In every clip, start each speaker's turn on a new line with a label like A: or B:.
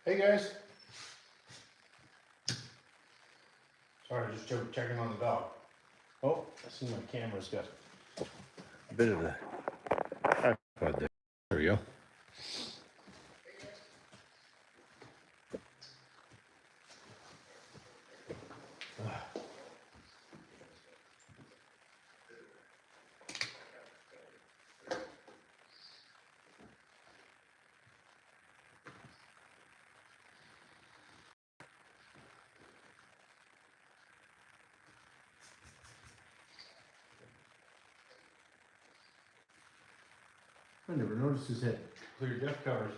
A: Hey guys. Sorry, just checking on the dog. Oh, I see my camera's got a bit of a tripod there. There we go. I never noticed his head. Clear deck covers.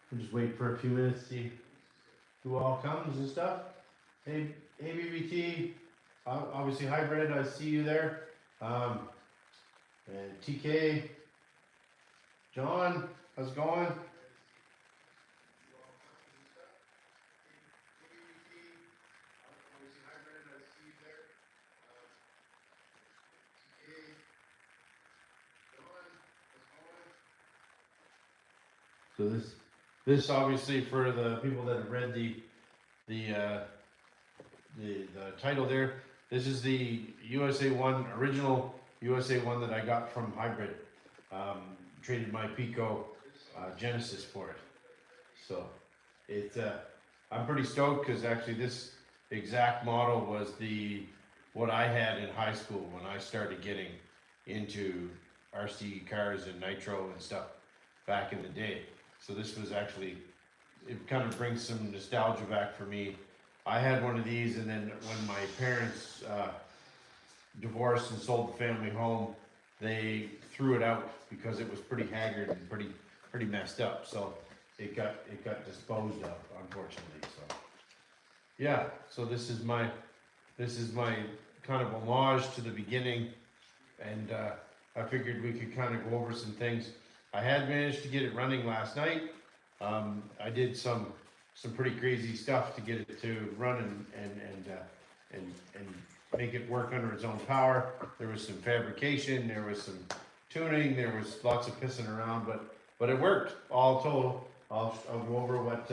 A: We'll just wait for a few minutes to see who all comes and stuff. Hey, BBT, obviously Hybrid, I see you there. And TK, John, how's it going? So this obviously for the people that have read the title there. This is the USA One original USA One that I got from Hybrid. Traded my Pico Genesis for it. So it's I'm pretty stoked because actually this exact model was what I had in high school when I started getting into RC cars and nitro and stuff back in the day. So this was actually, it kind of brings some nostalgia back for me. I had one of these, and then when my parents divorced and sold the family home, they threw it out because it was pretty haggard and pretty messed up. So it got disposed of, unfortunately. So yeah, so this is my kind of homage to the beginning, and I figured we could kind of go over some things. I had managed to get it running last night. I did some pretty crazy stuff to get it to run and make it work under its own power. There was some fabrication, there was some tuning, there was lots of pissing around, but it worked. All told, I'll go over what.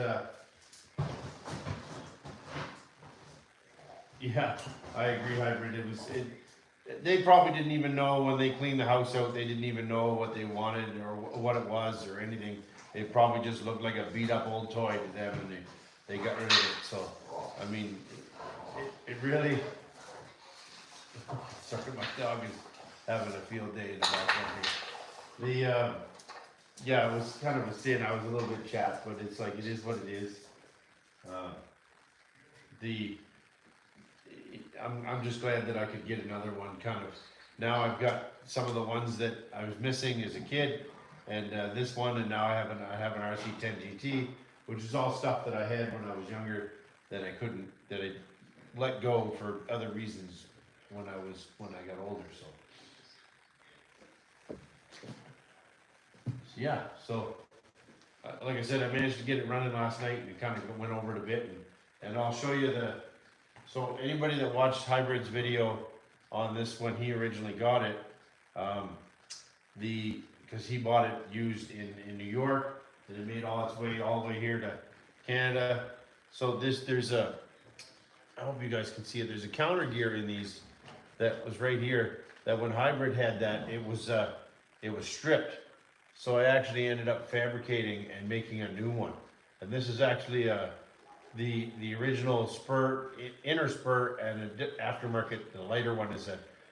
A: Yeah, I agree, Hybrid. They probably didn't even know when they cleaned the house out. They didn't even know what they wanted or what it was or anything. It probably just looked like a beat up old toy to them, and they got rid of it. So, I mean, it really. Sorry, my dog is having a field day in the background here. Yeah, it was kind of a sin. I was a little bit chapped, but it's like it is what it is. I'm just glad that I could get another one. Kind of now I've got some of the ones that I was missing as a kid, and this one, and now I have an RC10 GT, which is all stuff that I had when I was younger that I let go for other reasons when I got older. So yeah, so like I said, I managed to get it running last night, and it kind of went over it a bit, and I'll show you so anybody that watched Hybrid's video on this when he originally got it, because he bought it used in New York, and it made all its way all the way here to Canada. So I hope you guys can see it. There's a counter gear in these that was right here. That when Hybrid had that, it was stripped. So I actually ended up fabricating and making a new one. And this is actually the original spur, inner spur, and an aftermarket. The lighter one is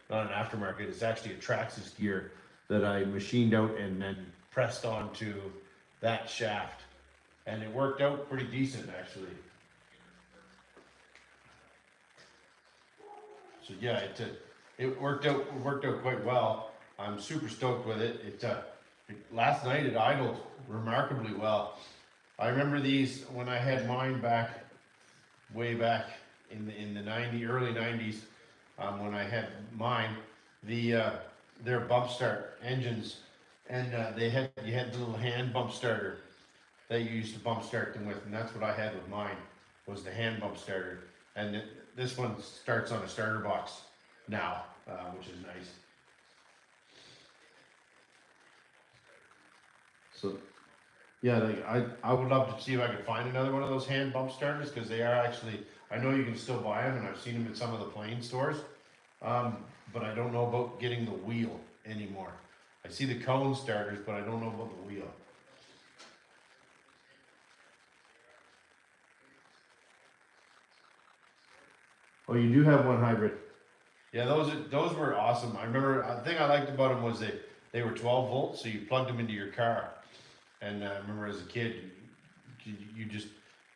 A: not an aftermarket. It's actually a Traxxas gear that I machined out and then pressed onto that shaft, and it worked out pretty decent actually. So yeah, it worked out quite well. I'm super stoked with it. Last night it idled remarkably well. I remember these when I had mine way back in the early 90s, when I had mine, their bump start engines, and you had the little hand bump starter that you used to bump start them with, and that's what I had with mine, was the hand bump starter. And this one starts on a starter box, now, which is nice. So yeah, like I would love to see if I could find another one of those hand bump starters, because they are actually, I know you can still buy them, and I've seen them in some of the plane stores. Um, but I don't know about getting the wheel anymore. I see the cone starters, but I don't know about the wheel. Oh, you do have one hybrid. Yeah, those were awesome. I remember the thing I liked about them was they were 12 volts, so you plugged them into your car. And I remember as a kid, you just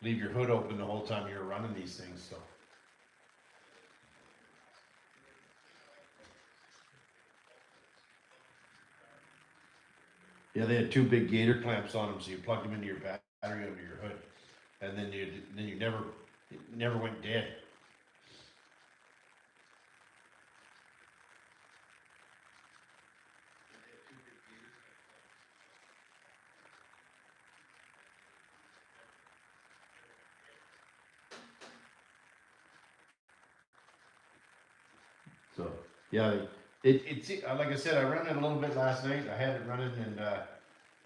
A: leave your hood open the whole time you were running these things. So yeah, they had two big gator clamps on them, so you plugged them into your battery under your hood, and then you never went dead. So yeah, it's like I said, I ran it a little bit last night. I had it running,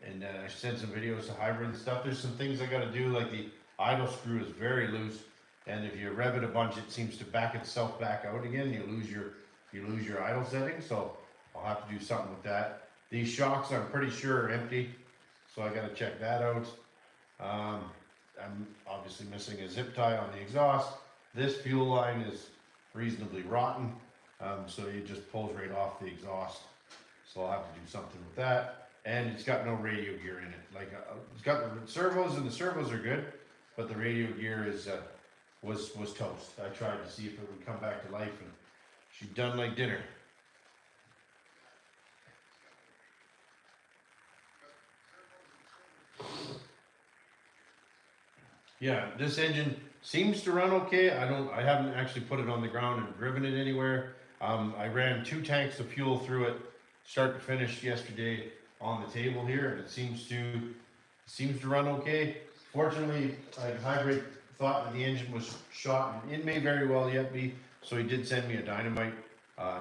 A: and I sent some videos to hybrid and stuff. There's some things I got to do, like the idle screw is very loose, and if you rev it a bunch, it seems to back itself back out again. You lose your idle setting. So I'll have to do something with that. These shocks, I'm pretty sure, are empty, so I got to check that out. Um, I'm obviously missing a zip tie on the exhaust. This fuel line is reasonably rotten, so it just pulls right off the exhaust. So I'll have to do something with that. And it's got no radio gear in it. Like it's got the servos, and the servos are good, but the radio gear is was toast. I tried to see if it would come back to life, and she's done like dinner. Yeah, this engine seems to run okay. I haven't actually put it on the ground and driven it anywhere. I ran 2 tanks of fuel through it, start to finish yesterday on the table here, and it seems to run okay. Fortunately, hybrid thought that the engine was shot, and it may very well yet be, so he did send me a Dynamite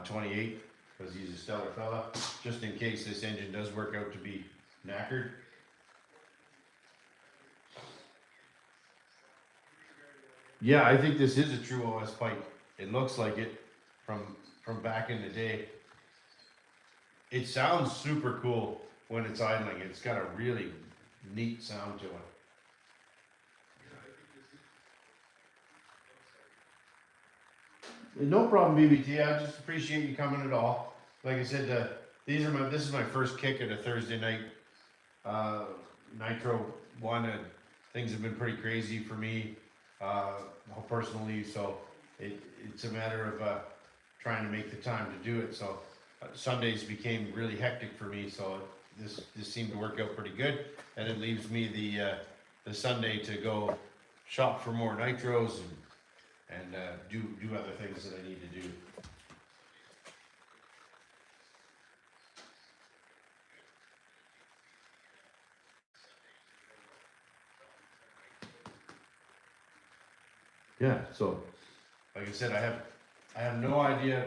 A: 28, because he's a stellar fella, just in case this engine does work out to be knackered. Yeah, I think this is a true OS pipe. It looks like it from back in the day. It sounds super cool when it's idling. It's got a really neat sound to it. No problem, BBT. I just appreciate you coming at all. Like I said, this is my first kick at a Thursday night uh, nitro one, and things have been pretty crazy for me uh, personally. So it's a matter of trying to make the time to do it. So Sundays became really hectic for me. So this seemed to work out pretty good, and it leaves me the Sunday to go shop for more nitros and do other things that I need to do. Yeah. So like I said, I have no idea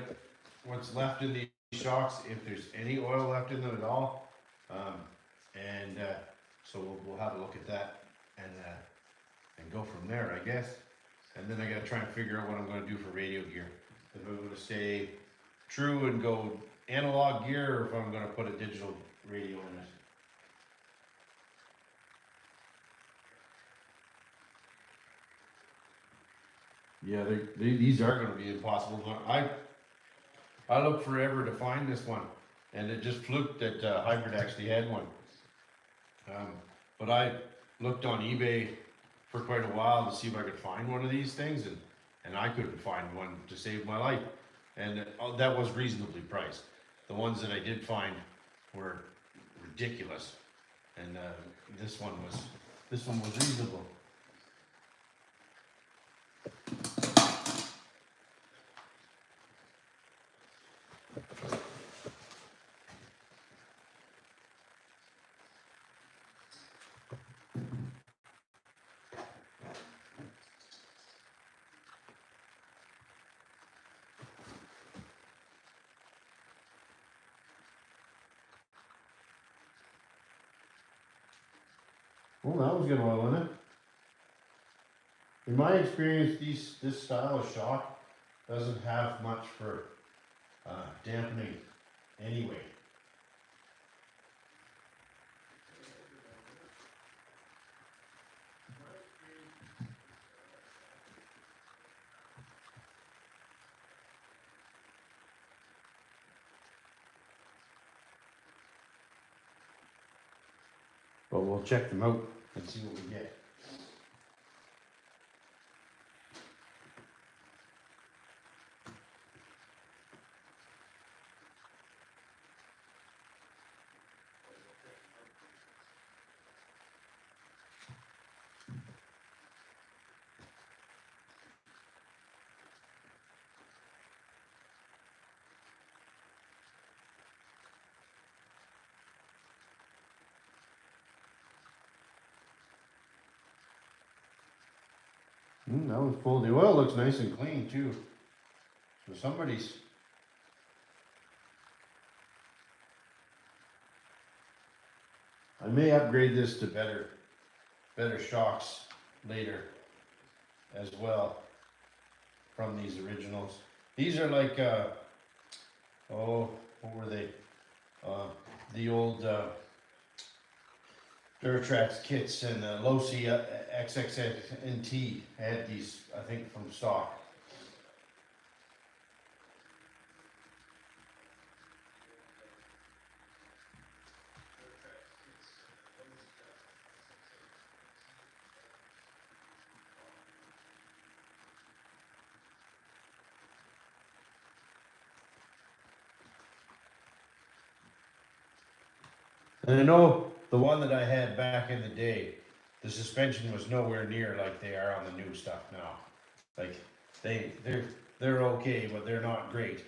A: what's left in these shocks, if there's any oil left in them at all. Um, and so we'll have a look at that and go from there, I guess. And then I gotta try and figure out what I'm gonna do for radio gear. If I'm gonna stay true and go analog gear, or if I'm gonna put a digital radio in it. Yeah, these are gonna be impossible. I looked forever to find this one, and it just fluked that Hybrid actually had one. But I looked on eBay for quite a while to see if I could find one of these things, and I couldn't find one to save my life. And that was reasonably priced. The ones that I did find were ridiculous, and this one was reasonable. Well, that was good oil in it. In my experience, this style of shock doesn't have much for dampening anyway. But we'll check them out and see what we get. That was full. The oil looks nice and clean too. So somebody's. I may upgrade this to better shocks later as well from these originals. These are like, oh, what were they? The old Durtrax kits and the Losi XXNT had these, I think, from stock. And I know the one that I had back in the day, the suspension was nowhere near like they are on the new stuff now. Like they're okay, but they're not great.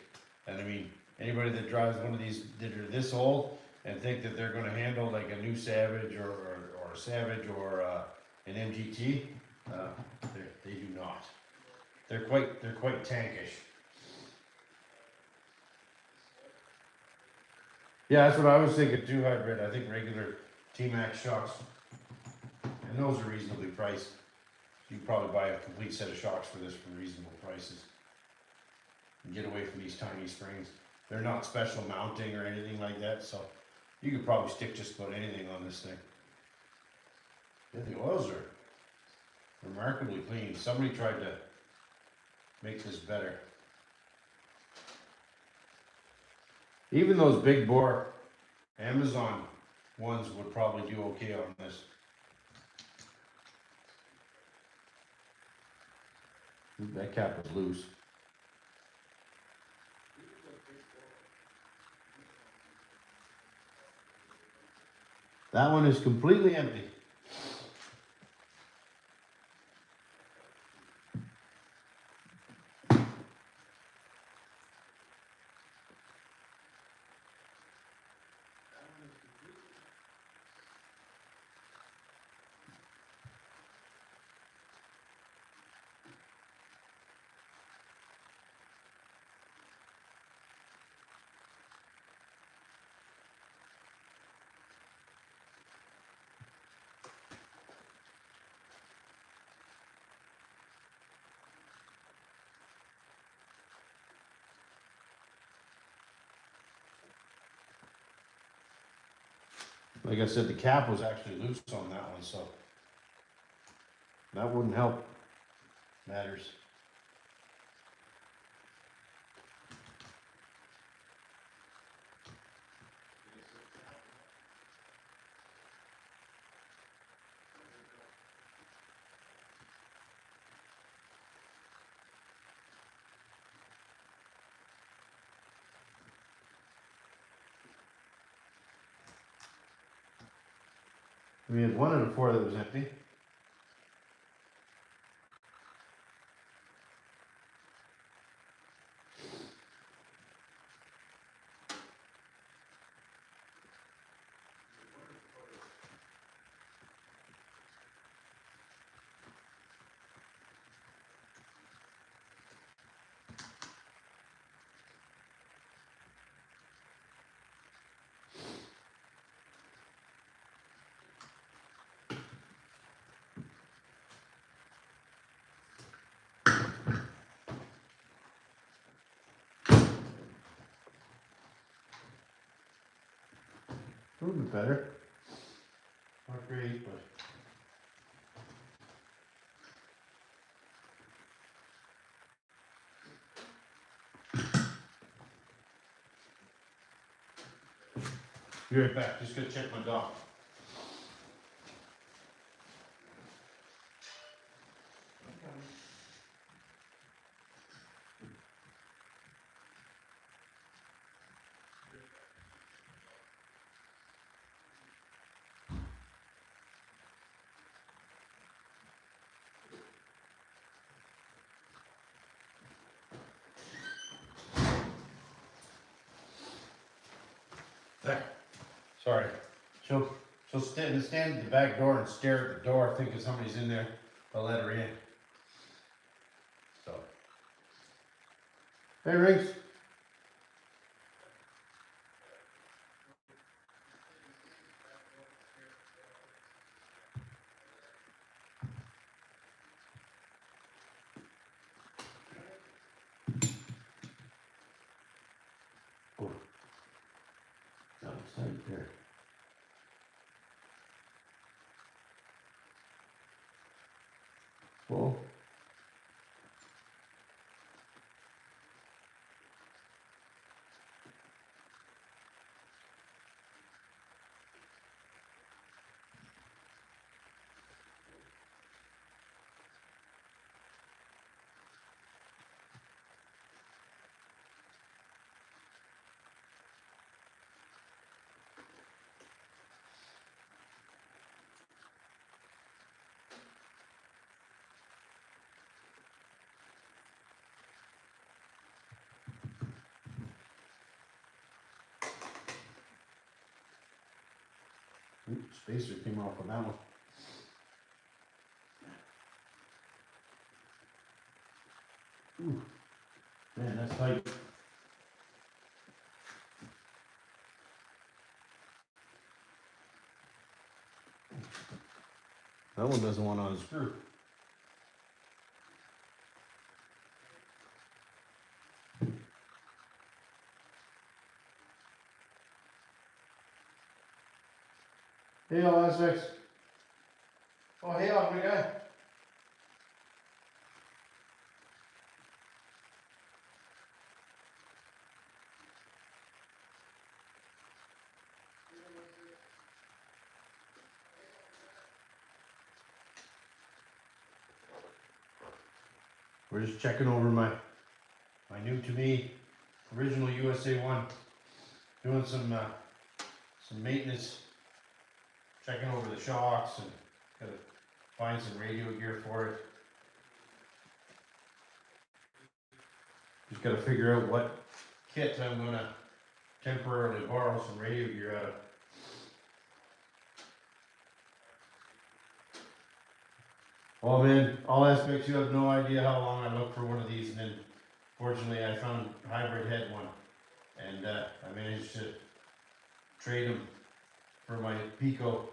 A: And I mean, anybody that drives one of these that are this old and think that they're going to handle like a new Savage or a Savage or an MGT, they do not. They're quite tankish. Yeah, that's what I was thinking too, hybrid. I think regular T-Max shocks, and those are reasonably priced. You can probably buy a complete set of shocks for this for reasonable prices. And get away from these tiny springs. They're not special mounting or anything like that, so you could probably stick just about anything on this thing. Yeah, the oils are remarkably clean. Somebody tried to make this better. Even those big bore Amazon ones would probably do okay on this. That cap is loose. That one is completely empty. Like I said, the cap was actually loose on that one, so that wouldn't help matters. We had one out of four that was empty. A little bit better. Not great, but. Be right back, just gonna check my dog. There. Sorry. She'll stand at the back door and stare at the door thinking somebody's in there. I'll let her in. So. Hey, Riggs. Oh. Outside there. Well. Oops, spacer came off on that one. Ooh, man, that's tight. That one doesn't want to unscrew. Hey, all aspects. Oh, hey, my guy. We're just checking over my new to me original USA one. Doing some maintenance, checking over the shocks and gotta find some radio gear for it. Just gotta figure out what kit I'm gonna temporarily borrow some radio gear out of. Oh man, all aspects, you have no idea how long I looked for one of these, and then fortunately I found Hybrid had one, and I managed to trade them for my Pico.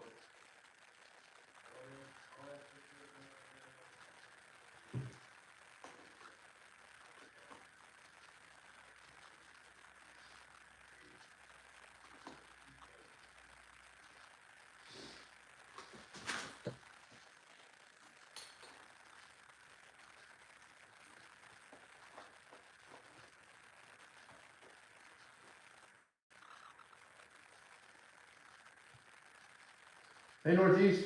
A: Hey, Northeast.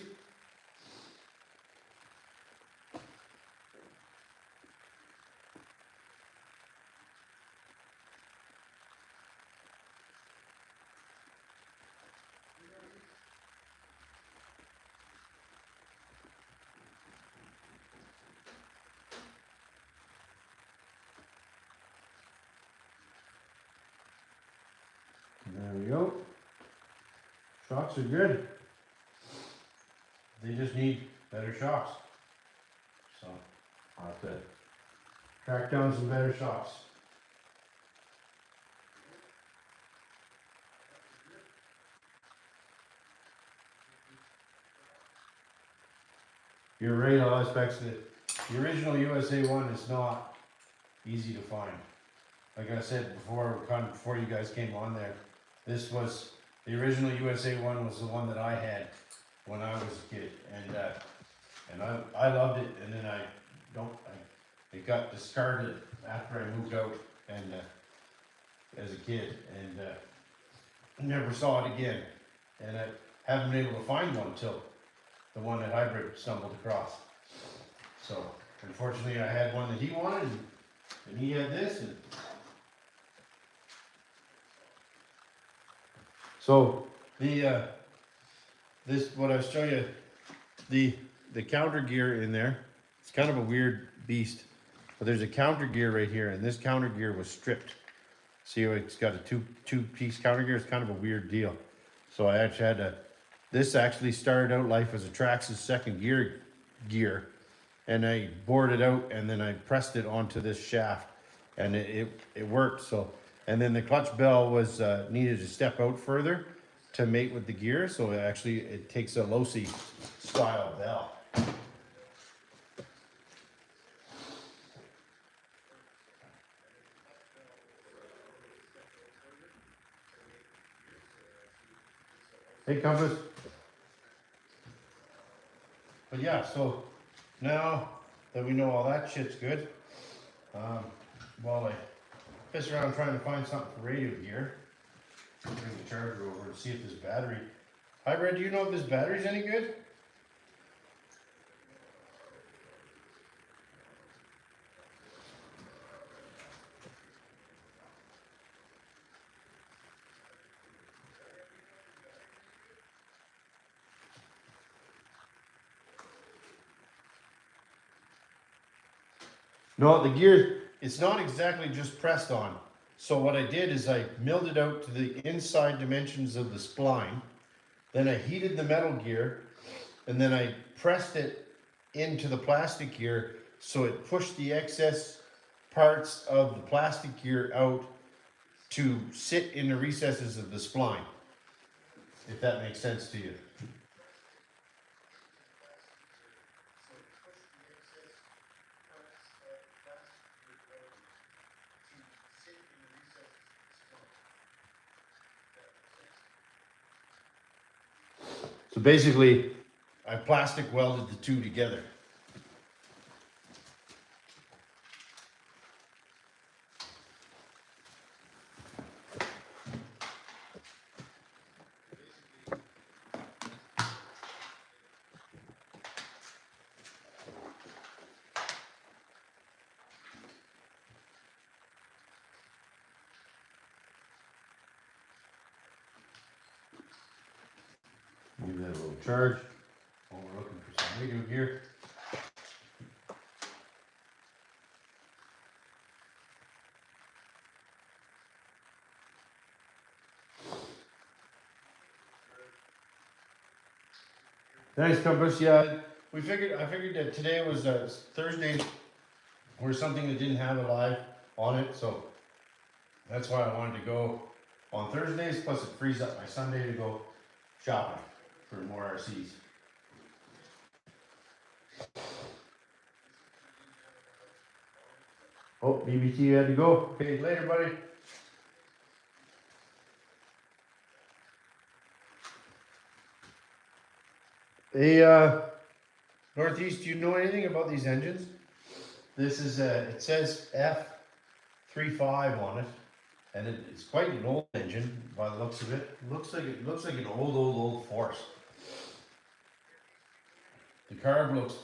A: There we go. Shocks are good. They just need better shocks. So I'll have to track down some better shocks. You're right, all aspects. The original USA one is not easy to find. Like I said before, kind of before you guys came on there, this was The original USA one was the one that I had when I was a kid, and I loved it. And then it got discarded after I moved out and as a kid, and never saw it again. And I haven't been able to find one till the one that Hybrid stumbled across. So unfortunately, I had one that he wanted, and he had this, and so this what I was showing you, the counter gear in there. It's kind of a weird beast, but there's a counter gear right here, and this counter gear was stripped. See how it's got a two-piece counter gear? It's kind of a weird deal. So I actually had to. This actually started out life as a Traxxas second gear, and I bored it out, and then I pressed it onto this shaft, and it worked. So, and then the clutch bell was needed to step out further to mate with the gear. So it takes a Losi style bell. Hey, Compass. But yeah, so now that we know all that shit's good, while I piss around trying to find something for radio gear, bring the charger over to see if this battery. Hybrid, do you know if this battery's any good? No, the gear, it's not exactly just pressed on. So what I did is I milled it out to the inside dimensions of the spline. Then I heated the metal gear, and then I pressed it into the plastic gear so it pushed the excess parts of the plastic gear out to sit in the recesses of the spline, if that makes sense to you. So basically, I plastic welded the two together. Give that a little charge while we're looking for some radio gear. Thanks, Compass. Yeah, I figured that today was Thursday, or something that didn't have a live on it, so that's why I wanted to go on Thursdays. Plus, it frees up my Sunday to go shopping for more RCs. Oh, BBT had to go. Okay, later, buddy. Hey, Northeast, do you know anything about these engines? This is it says F35 on it, and it's quite an old engine by the looks of it. It looks like an old Force. The carb looks.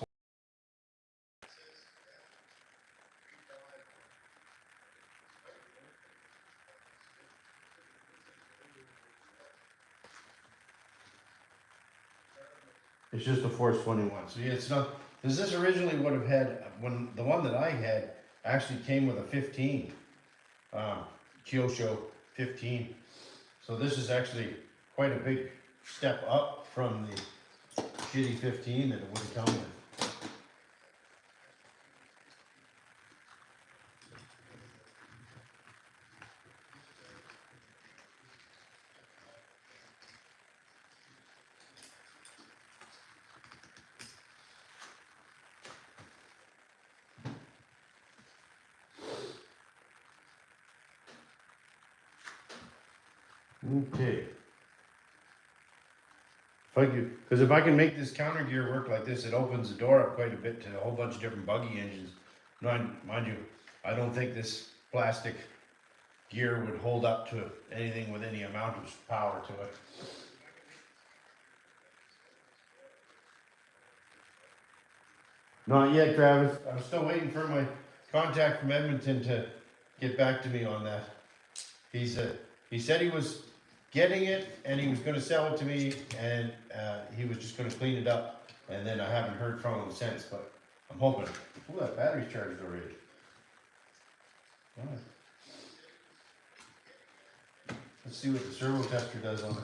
A: It's just a Force 21. So yeah, it's not. Because this originally would have had the one that I had actually came with a 15, Kyosho 15. So this is actually quite a big step up from the shitty 15 that it would have come with. Okay. Because if I can make this counter gear work like this, it opens the door up quite a bit to a whole bunch of different buggy engines. Mind you, I don't think this plastic gear would hold up to anything with any amount of power to it. Not yet, Travis. I'm still waiting for my contact from Edmonton to get back to me on that. He said he was getting it and he was going to sell it to me, and he was just going to clean it up. And then I haven't heard from him since, but I'm hoping. Oh, that battery's charged already. All right. Let's see what the servo tester does on it.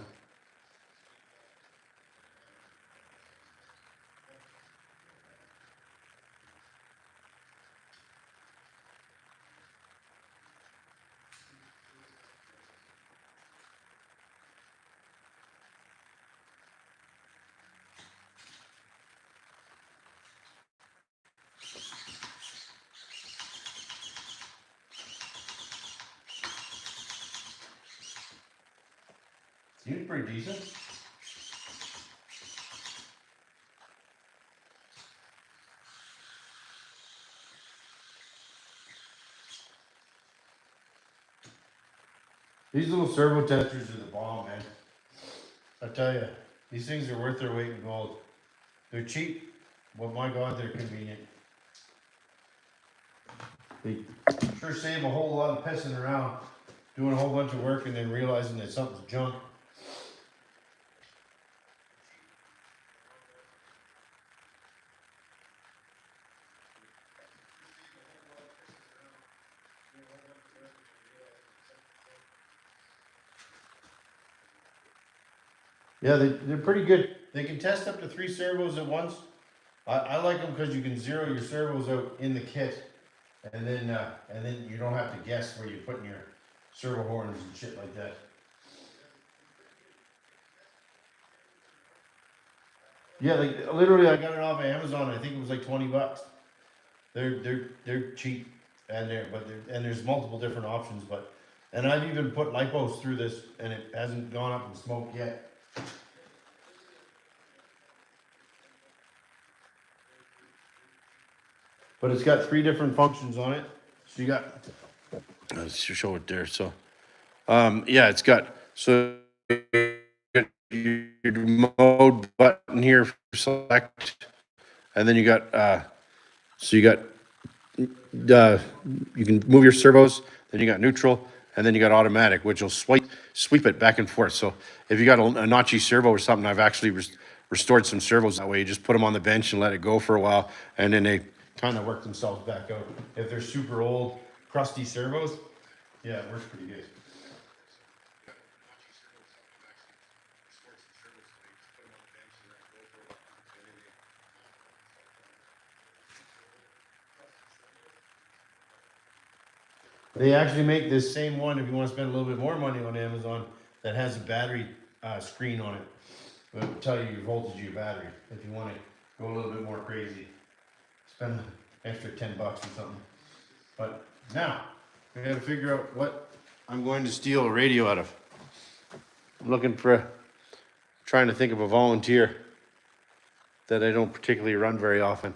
A: Seems pretty decent. These little servo testers are the bomb, man. I tell you, these things are worth their weight in gold. They're cheap, but my God, they're convenient. They sure save a whole lot of pissing around, doing a whole bunch of work and then realizing that something's junk. Yeah, they're pretty good. They can test up to 3 servos at once. I like them because you can zero your servos out in the kit, and then you don't have to guess where you're putting your servo horns and shit like that. Yeah, like literally, I got it off of Amazon. I think it was like $20. They're cheap, and there's multiple different options, and I've even put lipos through this, and it hasn't gone up in smoke yet. But it's got 3 different functions on it. So you got, let's show it there. So, yeah, it's got, so you got your mode button here for select, and then you got, so you got, you can move your servos, then you got neutral, and then you got automatic, which will sweep it back and forth. So if you got a notchy servo or something, I've actually restored some servos that way. You just put them on the bench and let it go for a while, and then they kind of work themselves back out. If they're super old, crusty servos, yeah, it works pretty good. They actually make this same one if you want to spend a little bit more money on Amazon that has a battery screen on it. It will tell you your voltage of your battery if you want to go a little bit more crazy. Spend an extra $10 or something. But now, I gotta figure out what I'm going to steal a radio out of. I'm looking for, trying to think of a volunteer that I don't particularly run very often.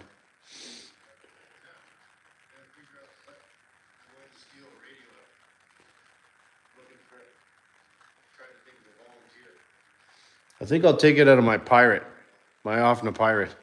A: I think I'll take it out of my Pirate, my Offna Pirate.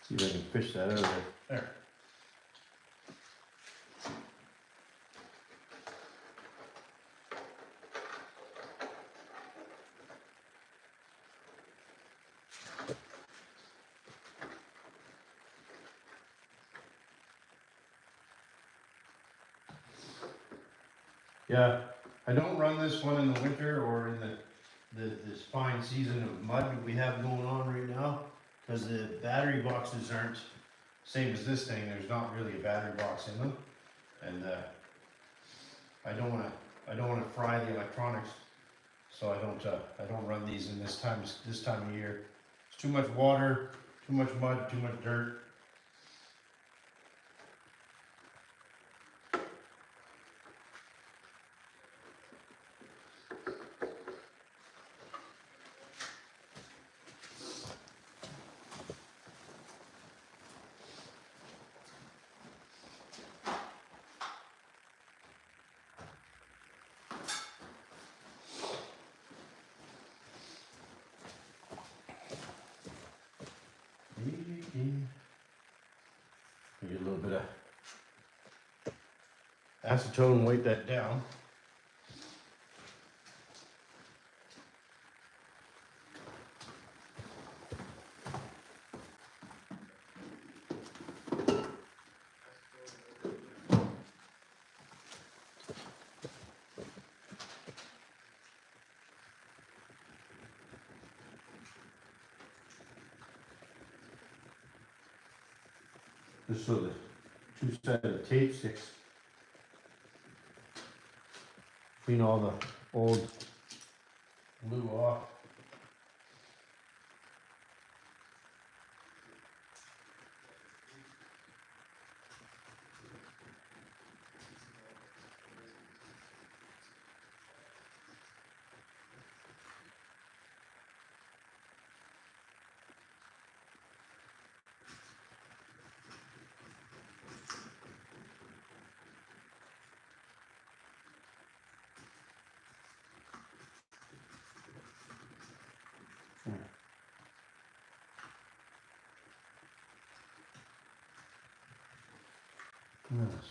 A: See if I can fish that out of there. There. Yeah, I don't run this one in the winter or in this fine season of mud that we have going on right now, because the battery boxes aren't same as this thing. There's not really a battery box in them, and I don't wanna fry the electronics, so I don't run these in this time of year. It's too much water, too much mud, too much dirt. Get a little bit of acetone, weight that down. Just so the two-sided tape sticks. Clean all the old glue off.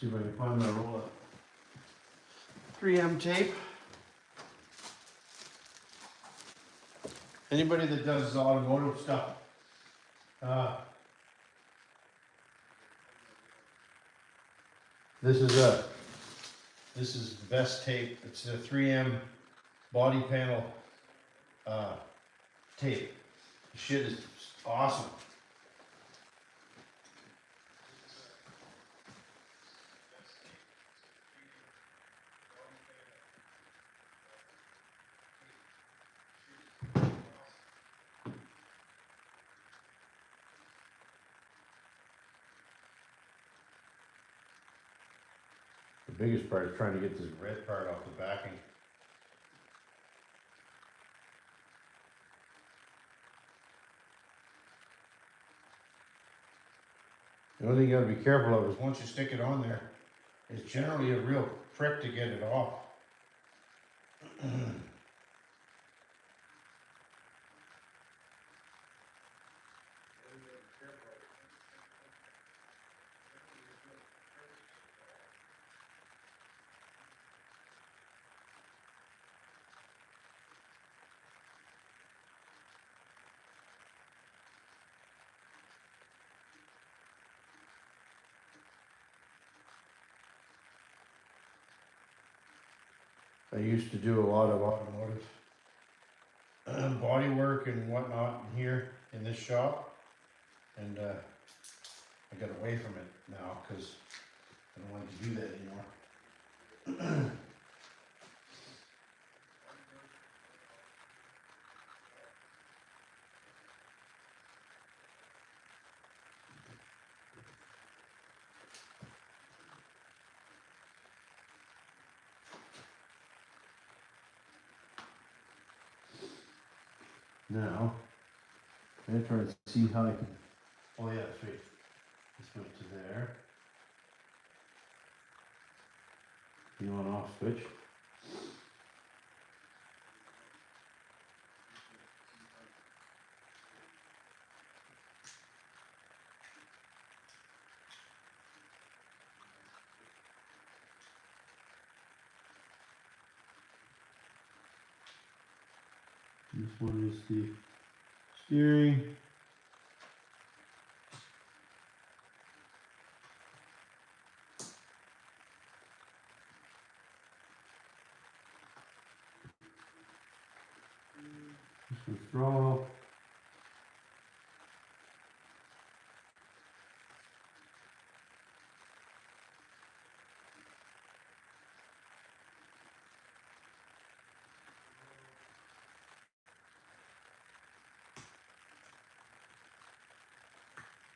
A: See if I can find my roll of 3M tape. Anybody that does automotive stuff, this is the best tape. It's a 3M body panel tape. Shit is awesome. The biggest part is trying to get this red part off the backing. The only thing you gotta be careful of is once you stick it on there, it's generally a real trick to get it off. I used to do a lot of automotive body work and whatnot in here in this shop, and I got away from it now because I don't want to do that anymore. Now, I'm gonna try to see how I can. Oh yeah, that's right. This went to there. The on-off switch. This one is the steering. draw.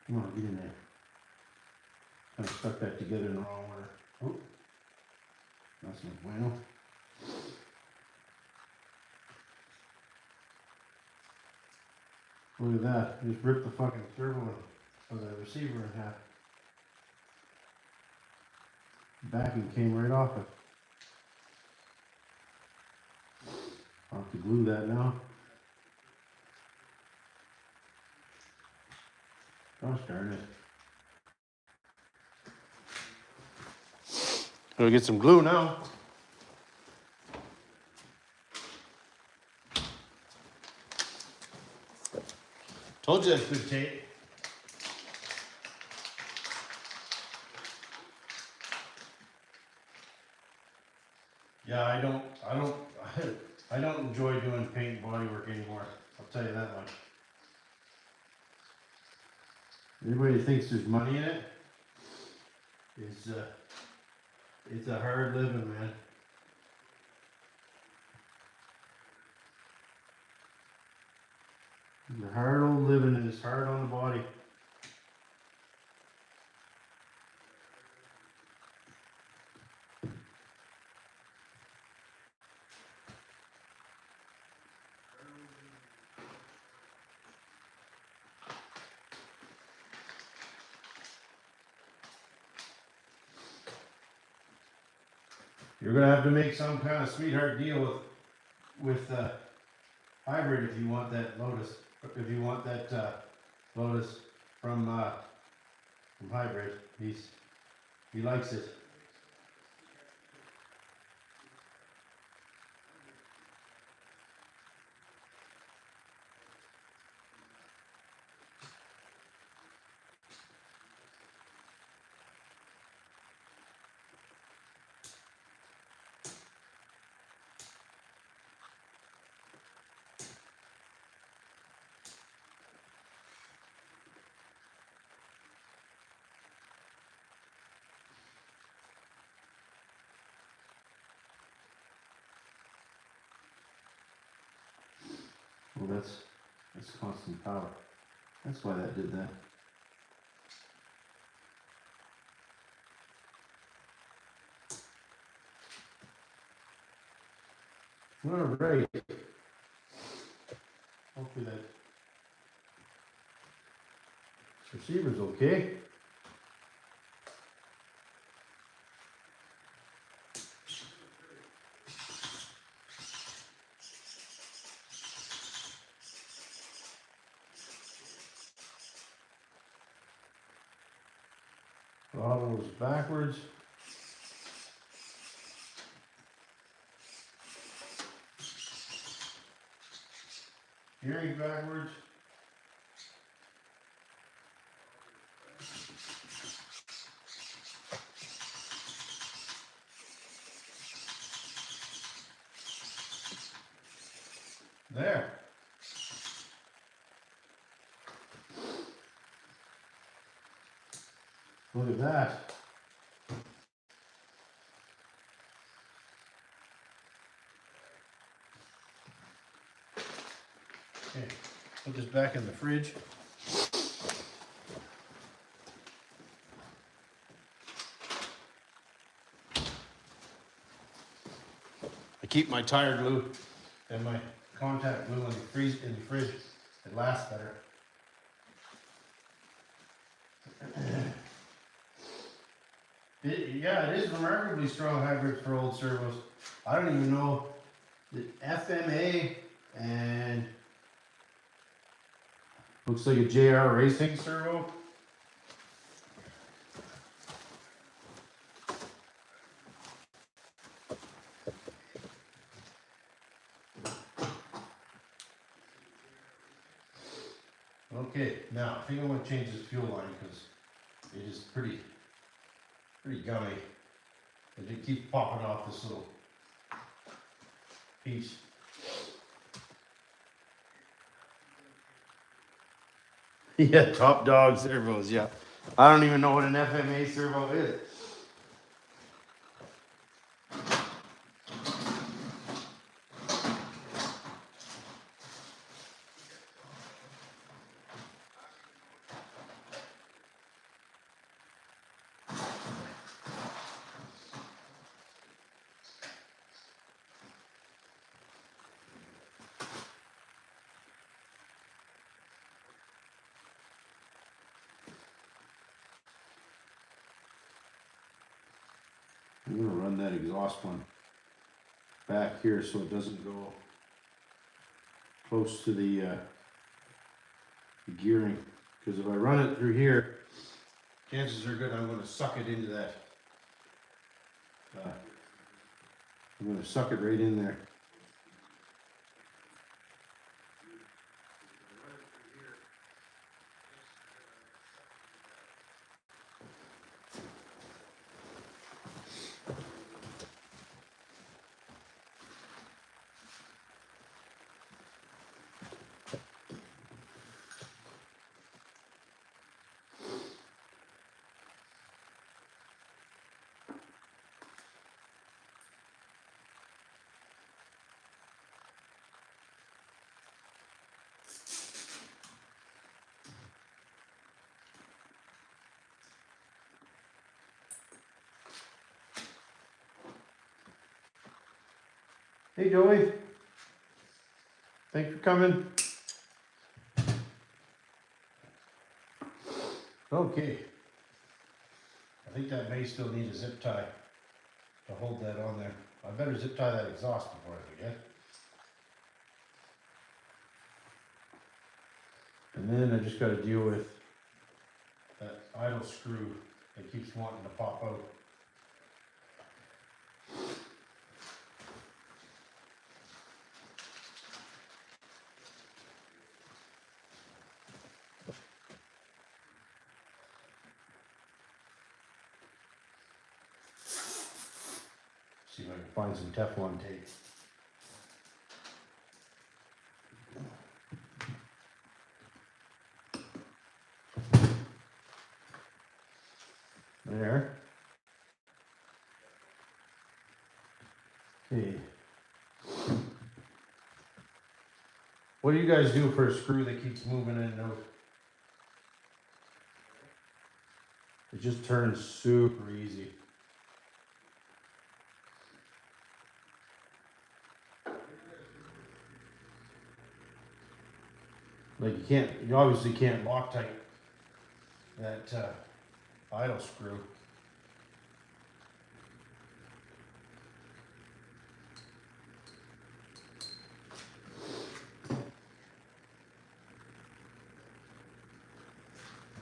A: Come on, get in there. I stuck that together in the wrong order. Oh, that's no bueno. Look at that. Just ripped the fucking servo of the receiver in half. Backing came right off it. I'll have to glue that now. Gosh darn it. Gotta get some glue now. Told you that's good tape. Yeah, I don't enjoy doing paint and body work anymore. I'll tell you that much. Anybody who thinks there's money in it is it's a hard living, man. It's a hard old living and it's hard on the body. You're gonna have to make some kind of sweetheart deal with hybrid if you want that Lotus. If you want that Lotus from hybrid, he likes it. Well, that's constant power. That's why that did that. All right. Hopefully that receiver's okay. Throttle's backwards. Gearing backwards. There. Look at that. Okay, put this back in the fridge. I keep my tire glue and my contact glue in the fridge. It lasts better. Yeah, it is remarkably strong hybrid for old servos. I don't even know the FMA and looks like a JR Racing servo. Okay, now I think I'm going to change this fuel line because it is pretty gummy. It keeps popping off this little piece. Yeah, top dog servos, yeah. I don't even know what an FMA servo is. I'm gonna run that exhaust one back here so it doesn't go close to the gearing. Because if I run it through here, chances are good I'm gonna suck it into that. I'm gonna suck it right in there. Hey Joey, thanks for coming. Okay, I think that may still need a zip tie to hold that on there. I better zip tie that exhaust before I forget. And then I just gotta deal with that idle screw that keeps wanting to pop out. See if I can find some Teflon tape. There. Okay. What do you guys do for a screw that keeps moving in and out? It just turns super easy. Like you obviously can't Loctite that idle screw.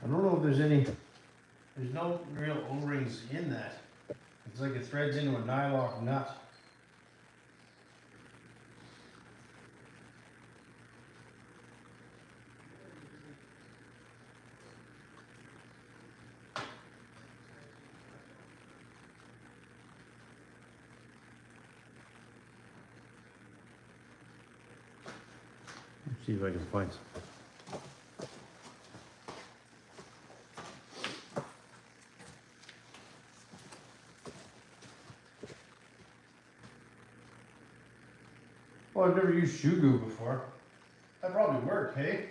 A: I don't know if there's no real O-rings in that. It's like it threads into a nylock nut. Let's see if I can find some. Well, I've never used shoe goo before. That probably worked, hey?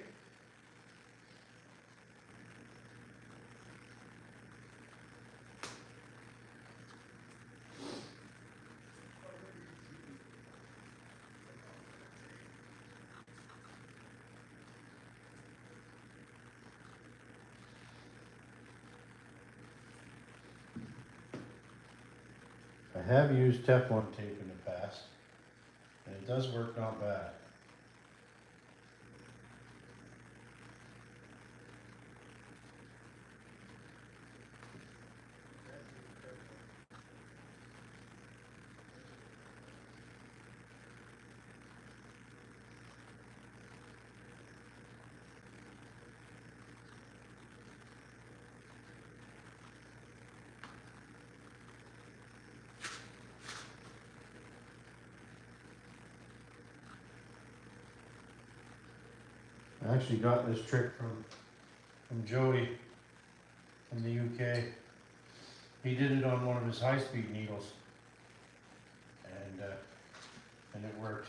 A: I have used Teflon tape in the past, and it does work not bad. I actually got this trick from from Joey from the UK. He did it on one of his high-speed needles, and it worked.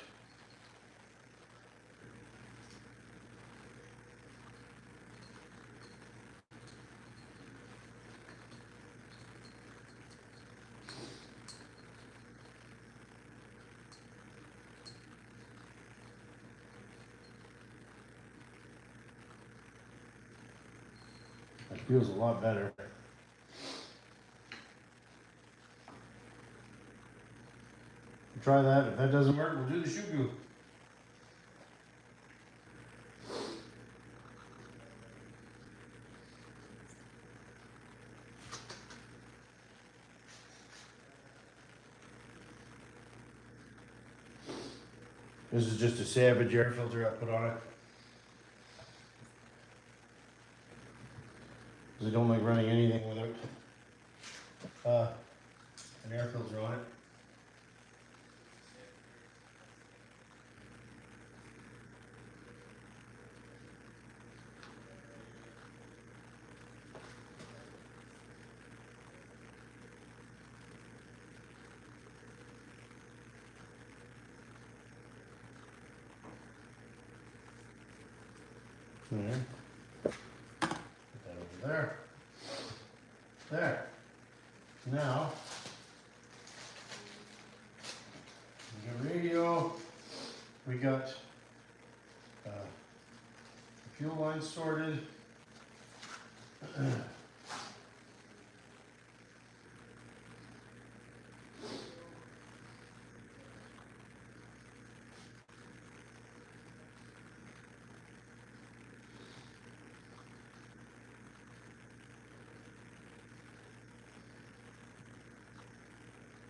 A: It feels a lot better. Try that. If that doesn't work, we'll do the shoe goo. This is just a Savage air filter I put on it. Because I don't like running anything without an air filter on it. Put that over there. There. Now, we got radio, we got fuel line sorted.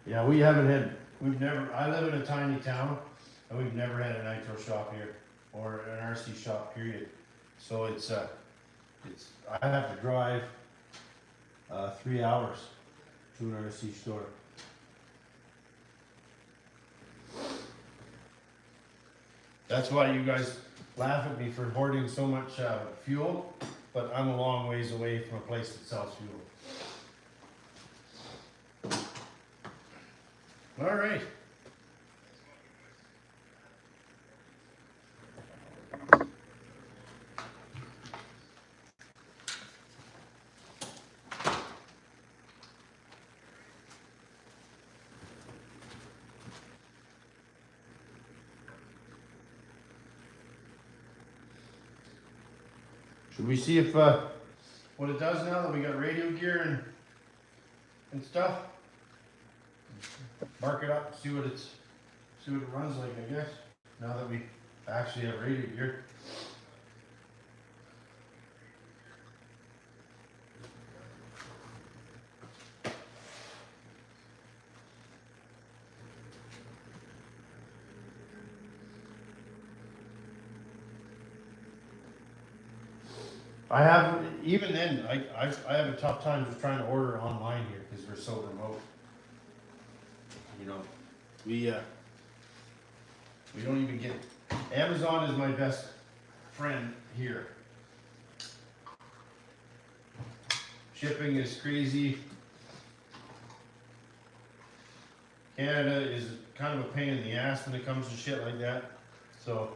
A: Yeah, I live in a tiny town, and we've never had a nitro shop here, or an RC shop, period. So I have to drive 3 hours to an RC store. That's why you guys laugh at me for hoarding so much fuel, but I'm a long ways away from a place that sells fuel. All right. Should we see if what it does now that we got radio gear and stuff? Mark it up, see what it runs like, I guess. Now that we actually have radio gear. Even then, I have a tough time just trying to order online here because we're so remote. You know, we don't even get, Amazon is my best friend here. Shipping is crazy. Canada is kind of a pain in the ass when it comes to shit like that. So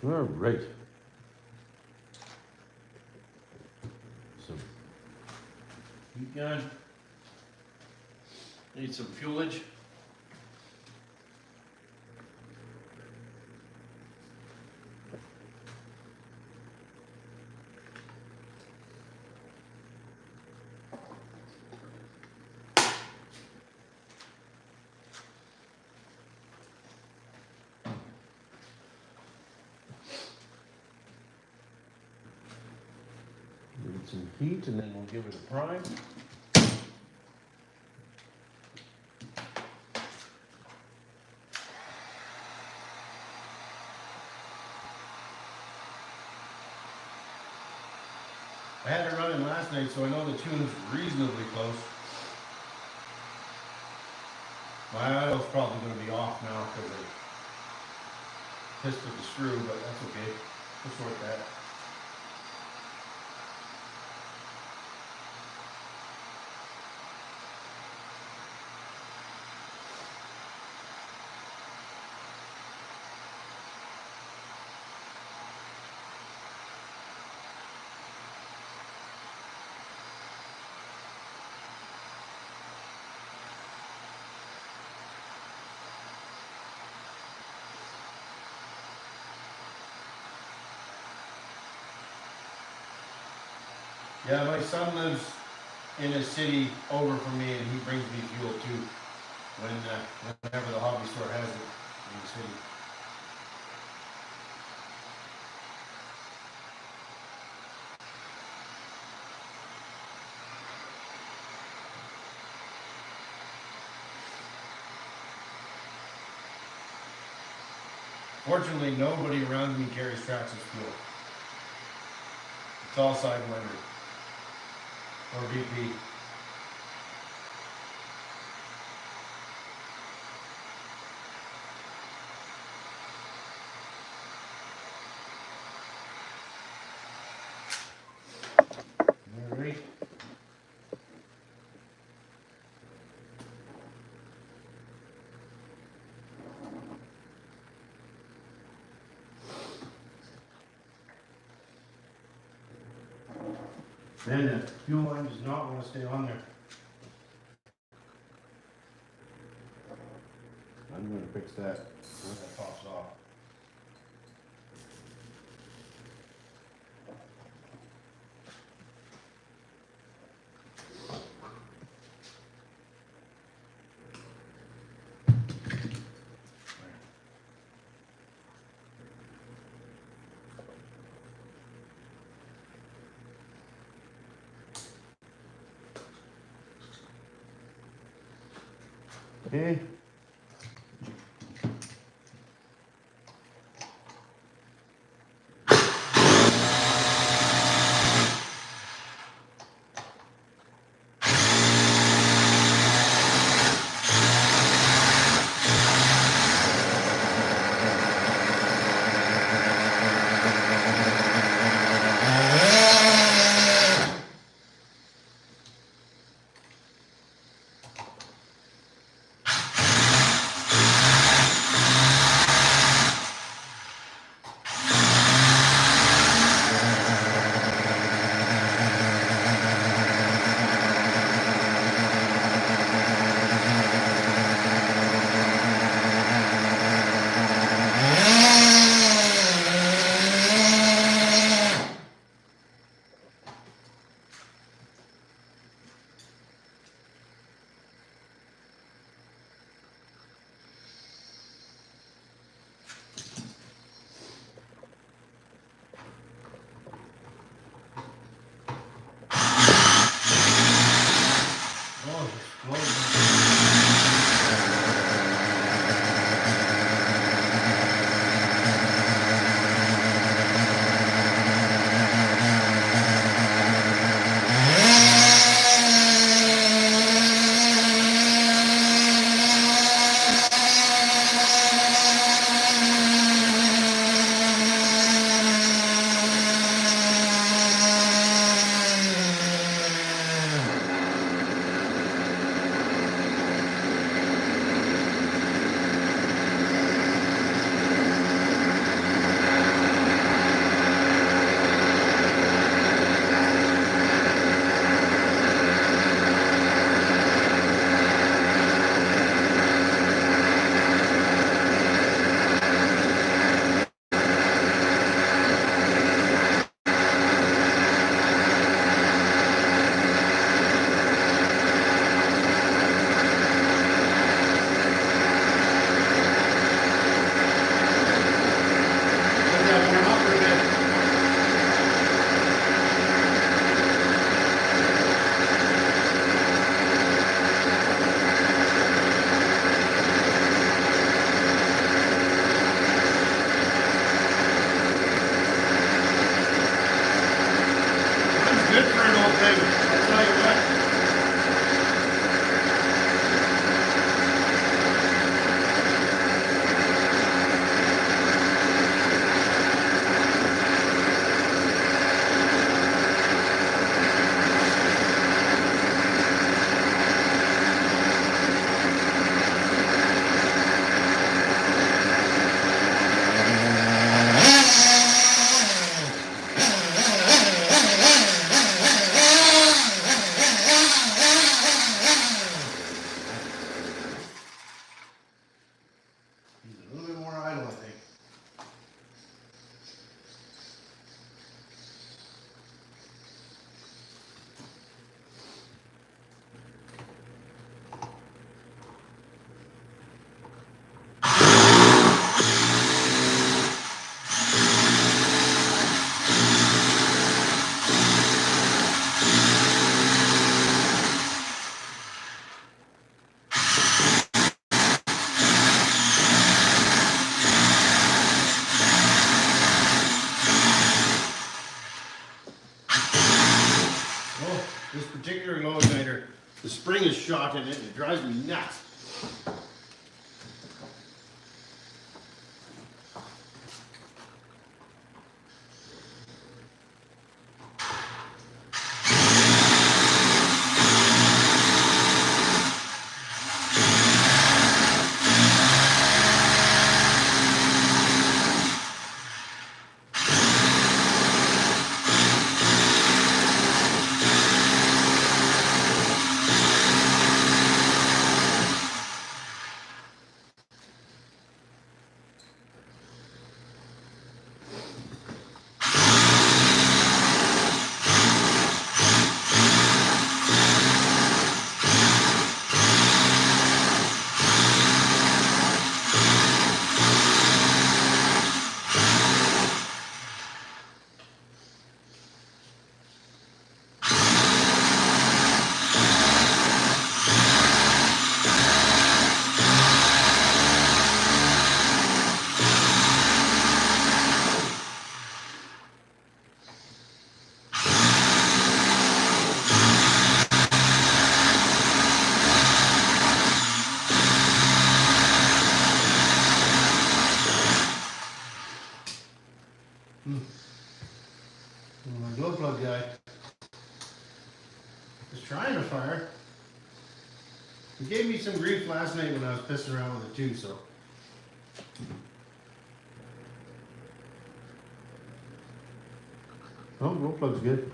A: all right. So, heat gun. Need some fuelage. Some heat, and then we'll give it a prime. I had it running last night, so I know the tune's reasonably close. My oil's probably going to be off now because I pissed with the screw, but that's okay. We'll sort that. Yeah, my son lives in a city over from me, and he brings me fuel too. Whenever the hobby store has it in the city. Fortunately, nobody around me carries Traxxas fuel. It's all Sidewinder or BP. All right. Man, the fuel line does not want to stay on there. I'm going to fix that when that pops off. Okay. This particular low igniter, the spring is shot in it and it drives me nuts. My glow plug guy is trying to fire. He gave me some grief last night when I was pissing around with it too, so. Oh, glow plug's good.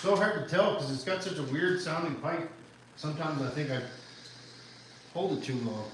A: So hard to tell because it's got such a weird sounding pipe. Sometimes I think I hold it too long.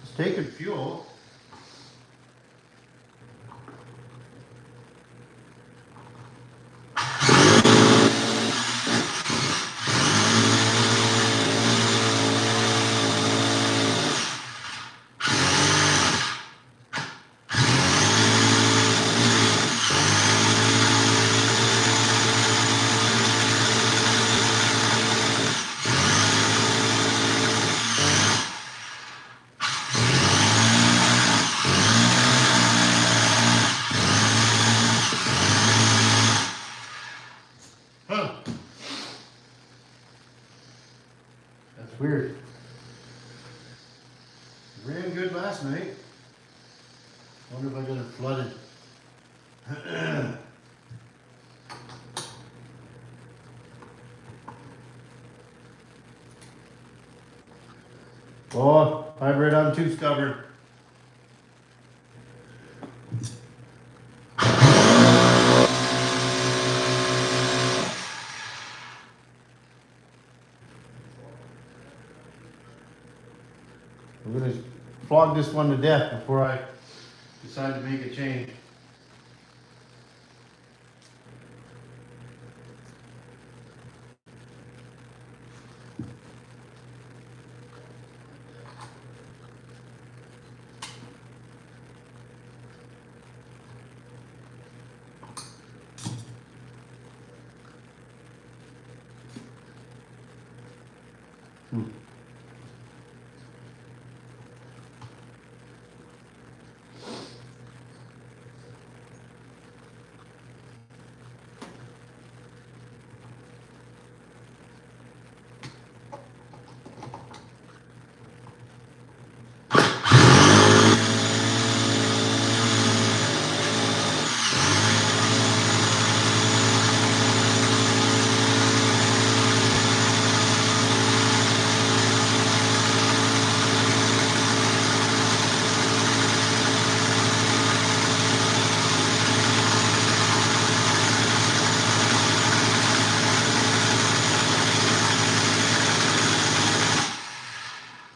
A: It's taking fuel. Huh. That's weird. Ran good last night. Wonder if I got it flooded. Oh, hybrid, I'm too stubborn. We're gonna flog this one to death before I decide to make a change.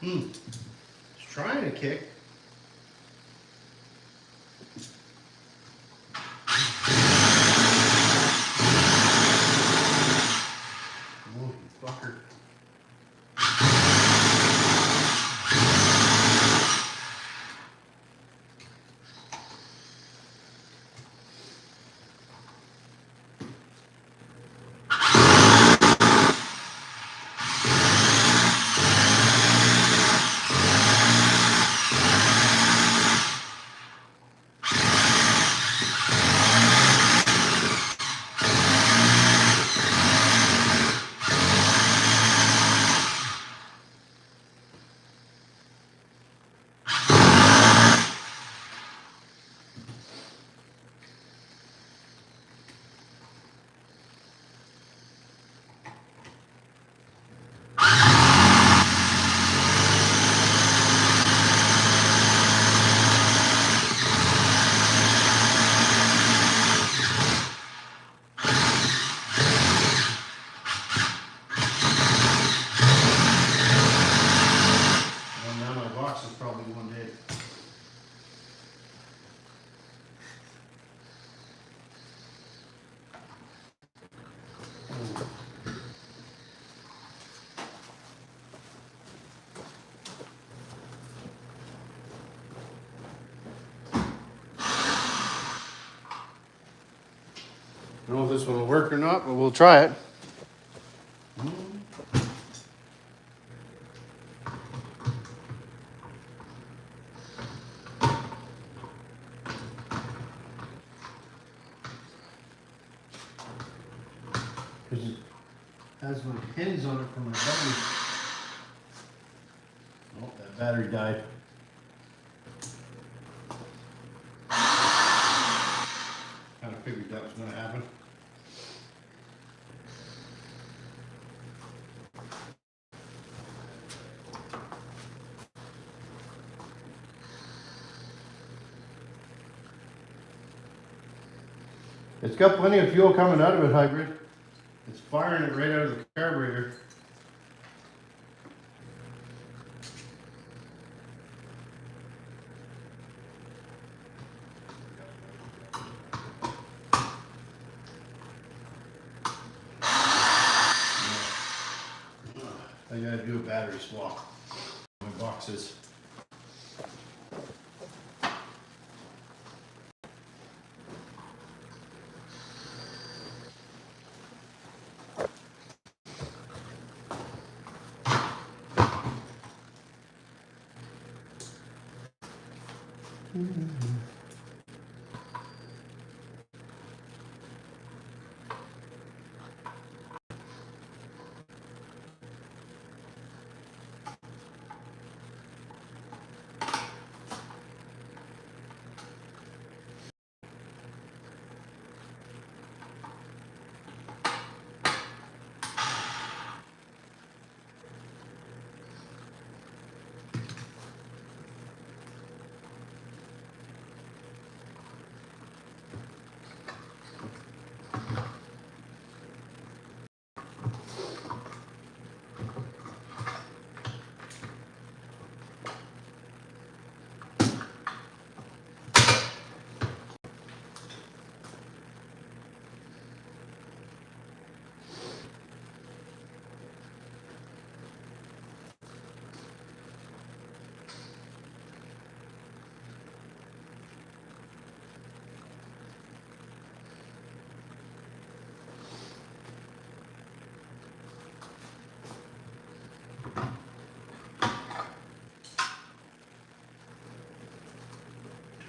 A: It's trying to kick. Oh, you fucker. Well, now my box is probably going dead. I don't know if this one will work or not, but we'll try it. Because it has my pins on it for my battery. Oh, that battery died. Kind of figured that was going to happen. It's got plenty of fuel coming out of it, hybrid. It's firing it right out of the carburetor. I gotta do a battery swap. My boxes.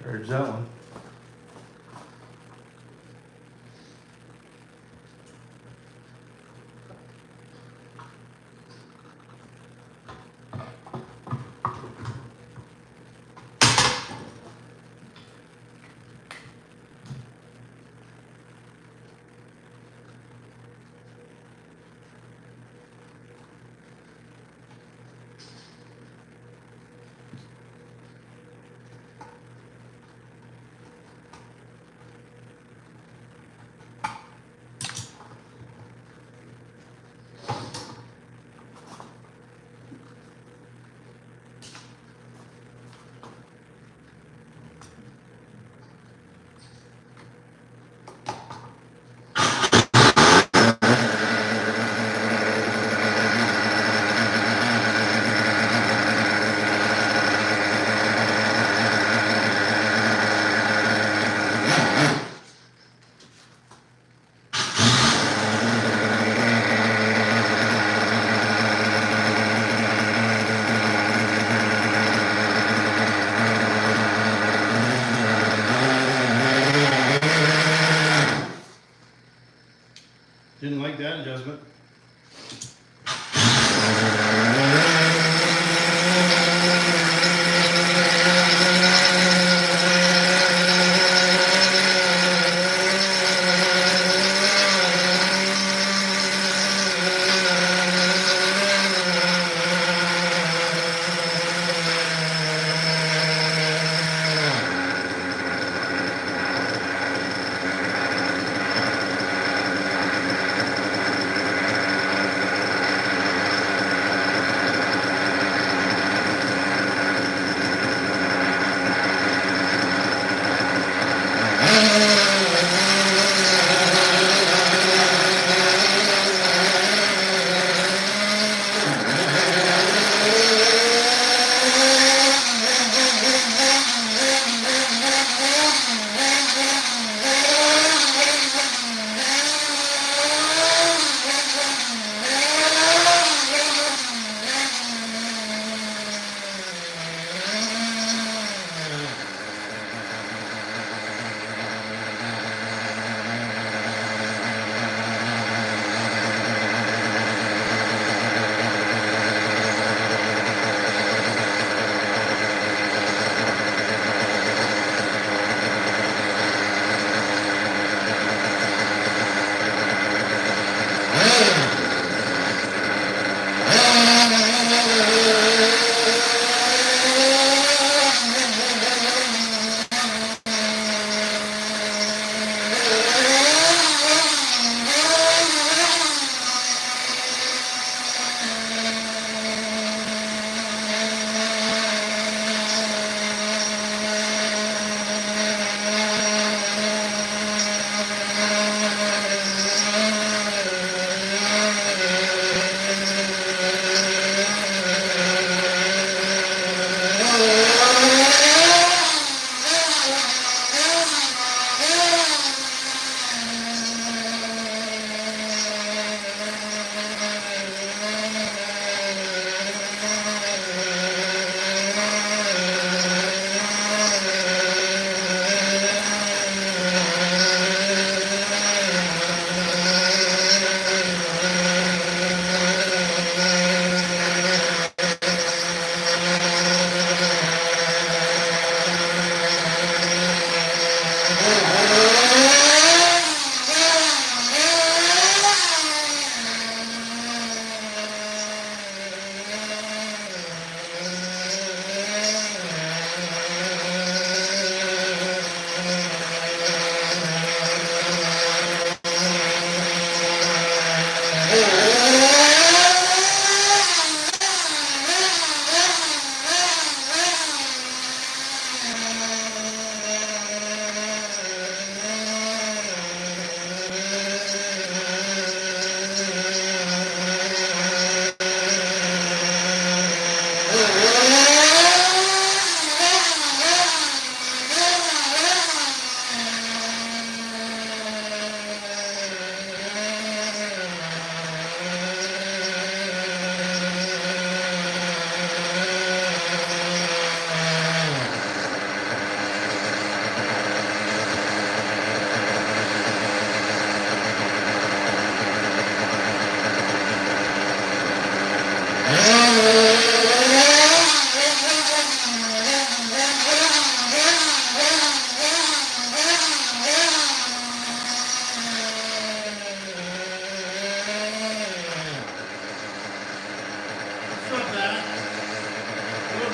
A: There's that one.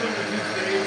A: them to 2 stage.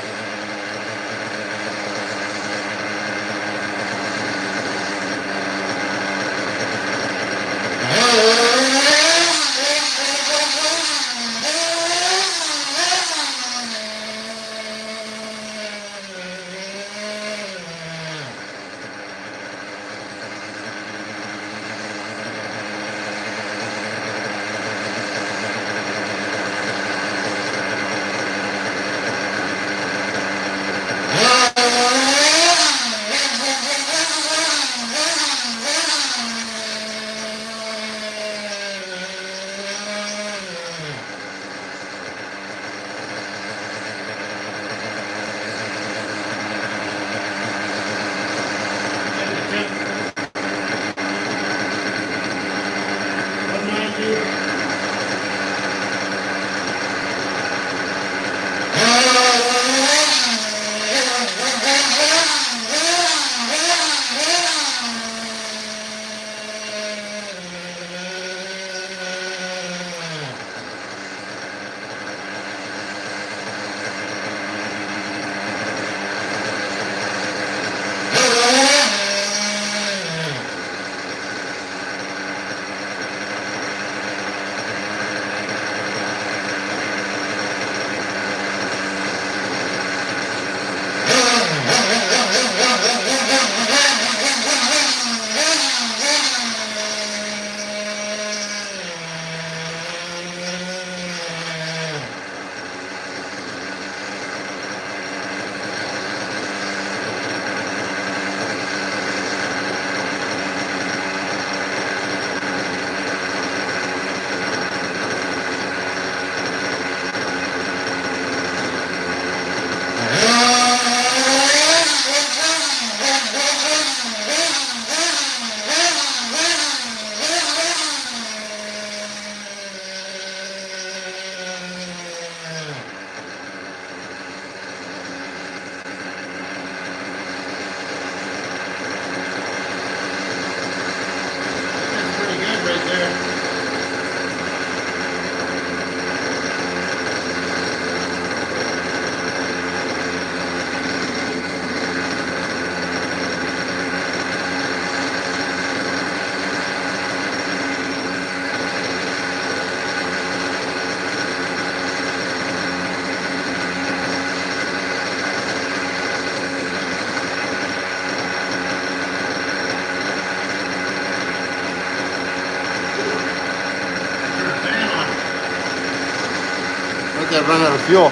B: That run out of fuel.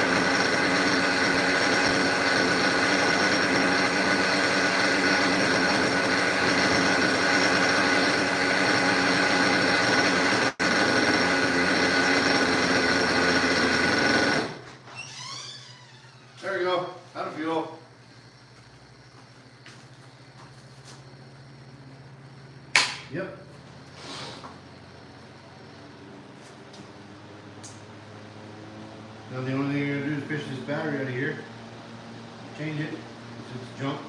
B: There we go, out of fuel.
A: Yep. Now the only thing you're gonna do is fish this battery out of here, change it, it's junk,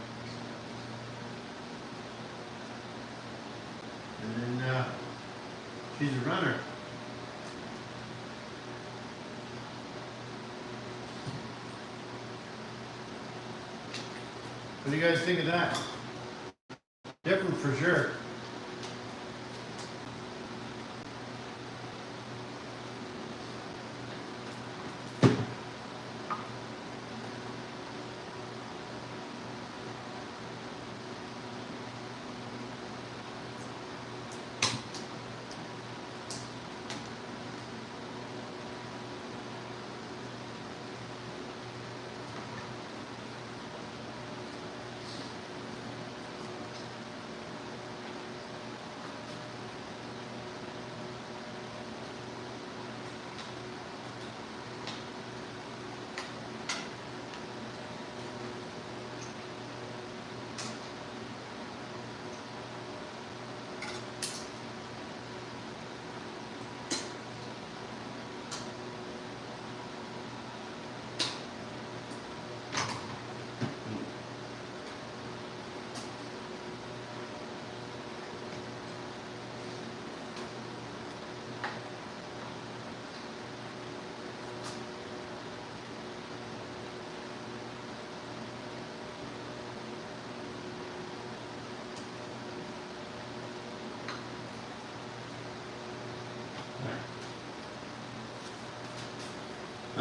A: and then she's a runner. What do you guys think of that? Different for sure.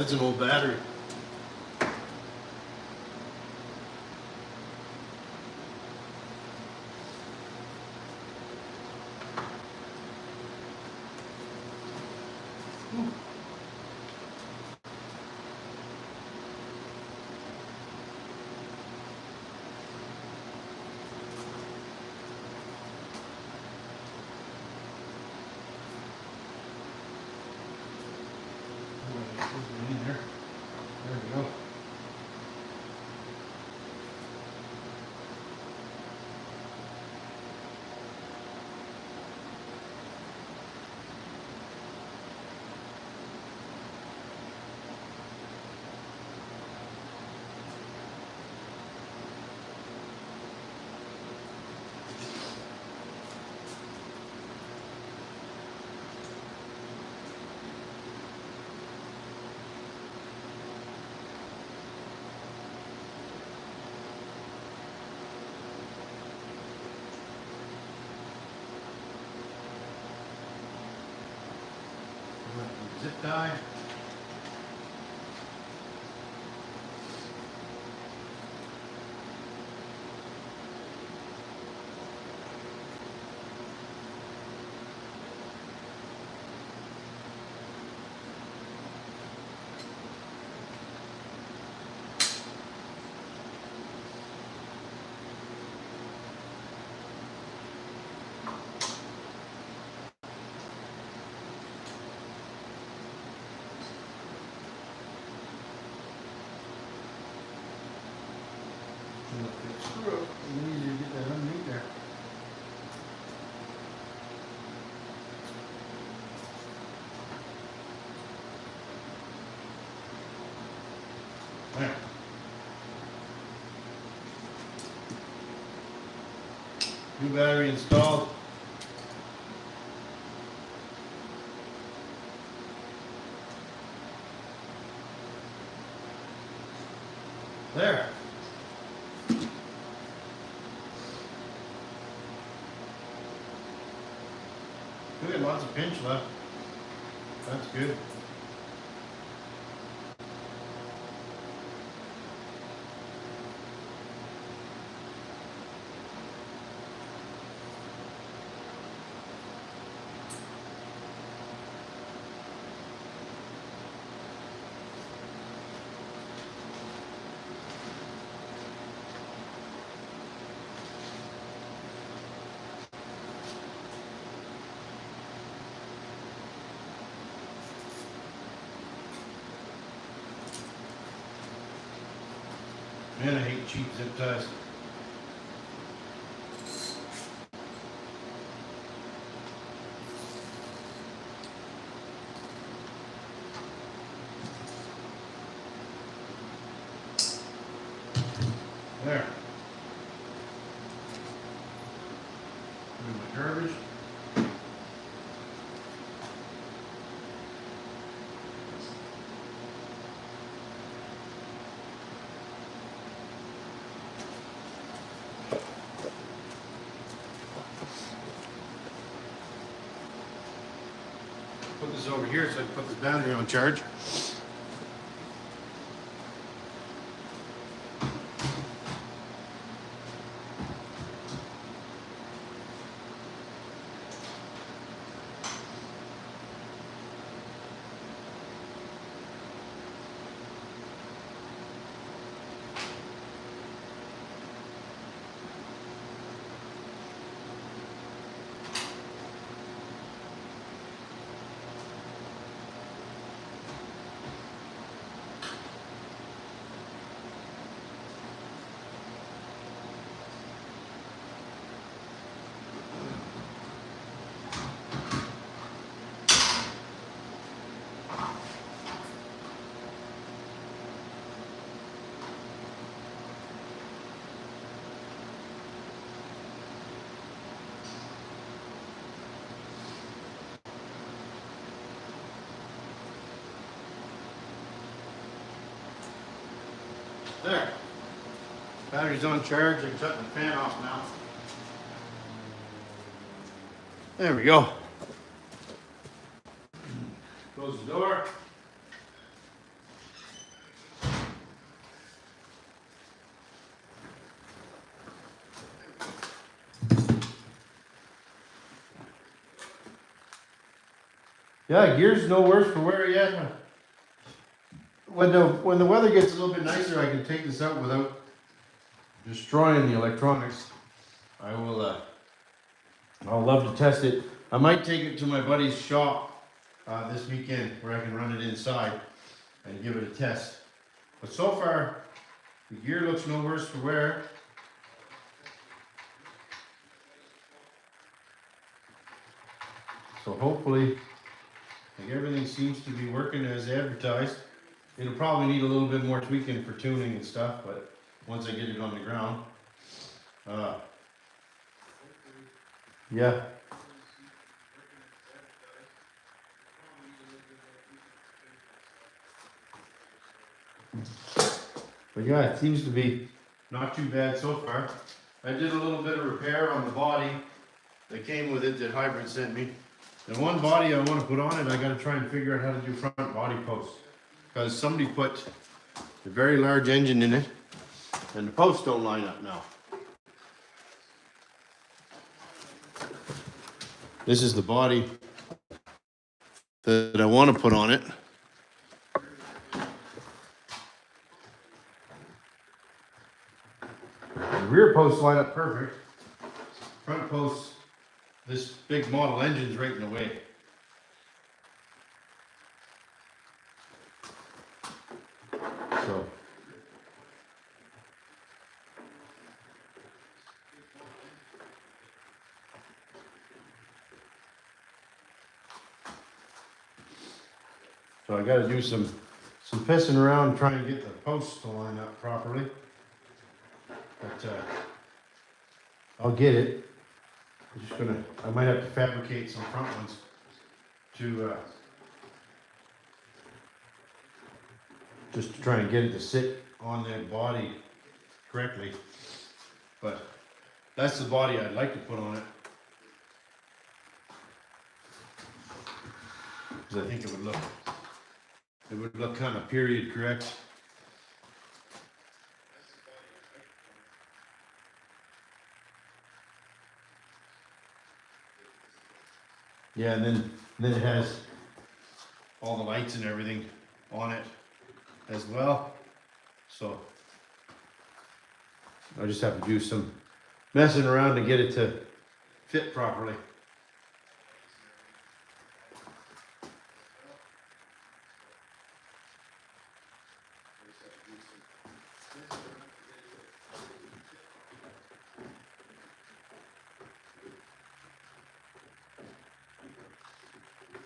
A: That's an old battery. In there. There we go. Zip tie. Screw up. You need to get that underneath there. There. New battery installed. There. We got lots of pinch left. That's good. Man, I hate cheap zip ties. There. Move my garbage. Put this over here so I can put this battery on charge. There. Battery's on charge. I can shut the fan off now. There we go. Close the door. Yeah, gear's no worse for wear yet. When the weather gets a little bit nicer, I can take this out without destroying the electronics. I will. I'll love to test it. I might take it to my buddy's shop this weekend where I can run it inside and give it a test. But so far, the gear looks no worse for wear. So hopefully, like everything seems to be working as advertised. It'll probably need a little bit more tweaking for tuning and stuff, but once I get it on the ground. Yeah. But yeah, it seems to be not too bad so far. I did a little bit of repair on the body that came with it that Hybrid sent me. The one body I want to put on it, I got to try and figure out how to do front body posts. Because somebody put a very large engine in it and the posts don't line up now. This is the body that I want to put on it. The rear posts line up perfect. Front posts, this big model engine's right in the way. So I got to do some pissing around trying to get the posts to line up properly. But I'll get it. I'm just gonna. I might have to fabricate some front ones to just to try and get it to sit on that body correctly. But that's the body I'd like to put on it. Because I think it would look kind of period correct. Yeah, and then it has all the lights and everything on it as well. So I just have to do some messing around to get it to fit properly.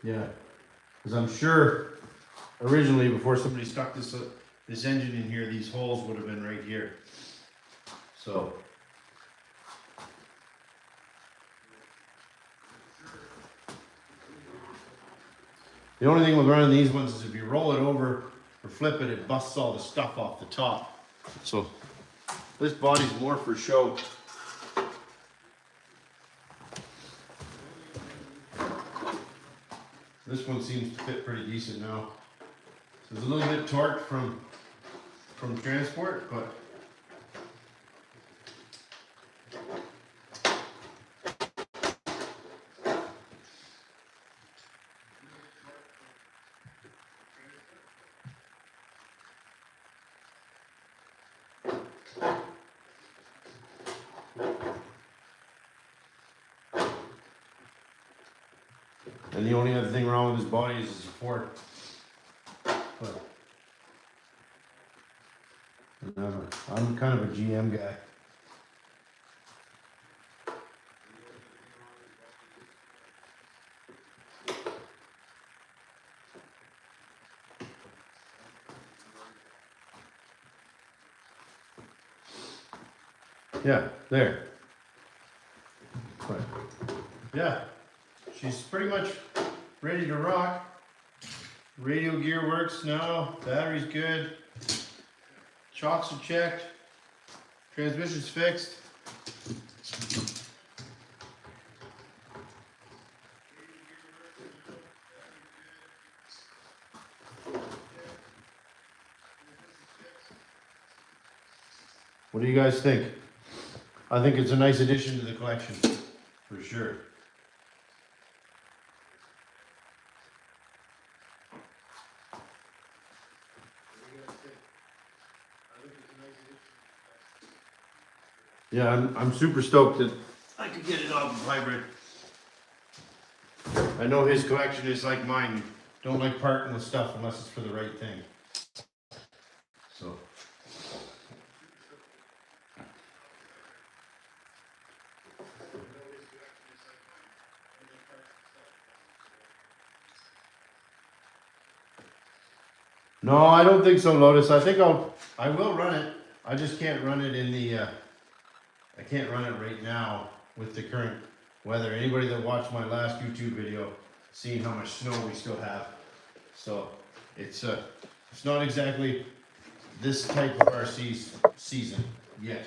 A: Yeah, because I'm sure originally before somebody stuck this engine in here, these holes would have been right here. So the only thing with running these ones is if you roll it over or flip it, it busts all the stuff off the top. So this body's more for show. This one seems to fit pretty decent now. So it's a little bit torqued from transport, but and the only other thing wrong with this body is the support. But I'm kind of a GM guy. Yeah, there. But yeah, she's pretty much ready to rock. Radio gear works now, battery's good, shocks are checked, transmission's fixed. What do you guys think? I think it's a nice addition to the collection, for sure. Yeah, I'm super stoked that I could get it off of hybrid. I know his collection is like mine. Don't like parting with stuff unless it's for the right thing. So. No, I don't think so, Lotus. I think I will run it. I just can't run it in the, I can't run it right now with the current weather. Anybody that watched my last YouTube video, seen how much snow we still have. So it's not exactly this type of RC season yet.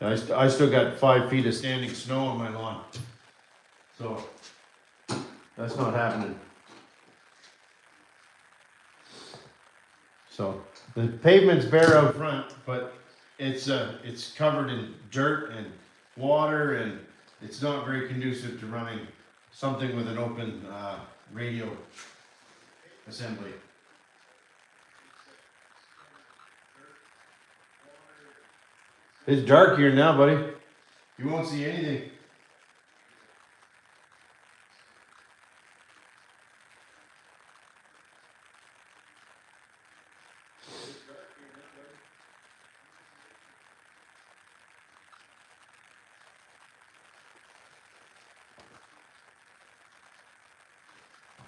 A: I still got 5 feet of standing snow on my lawn. So that's not happening. So the pavement's bare out front, but it's covered in dirt and water, and it's not very conducive to running something with an open radio assembly. It's dark here now, buddy. You won't see anything.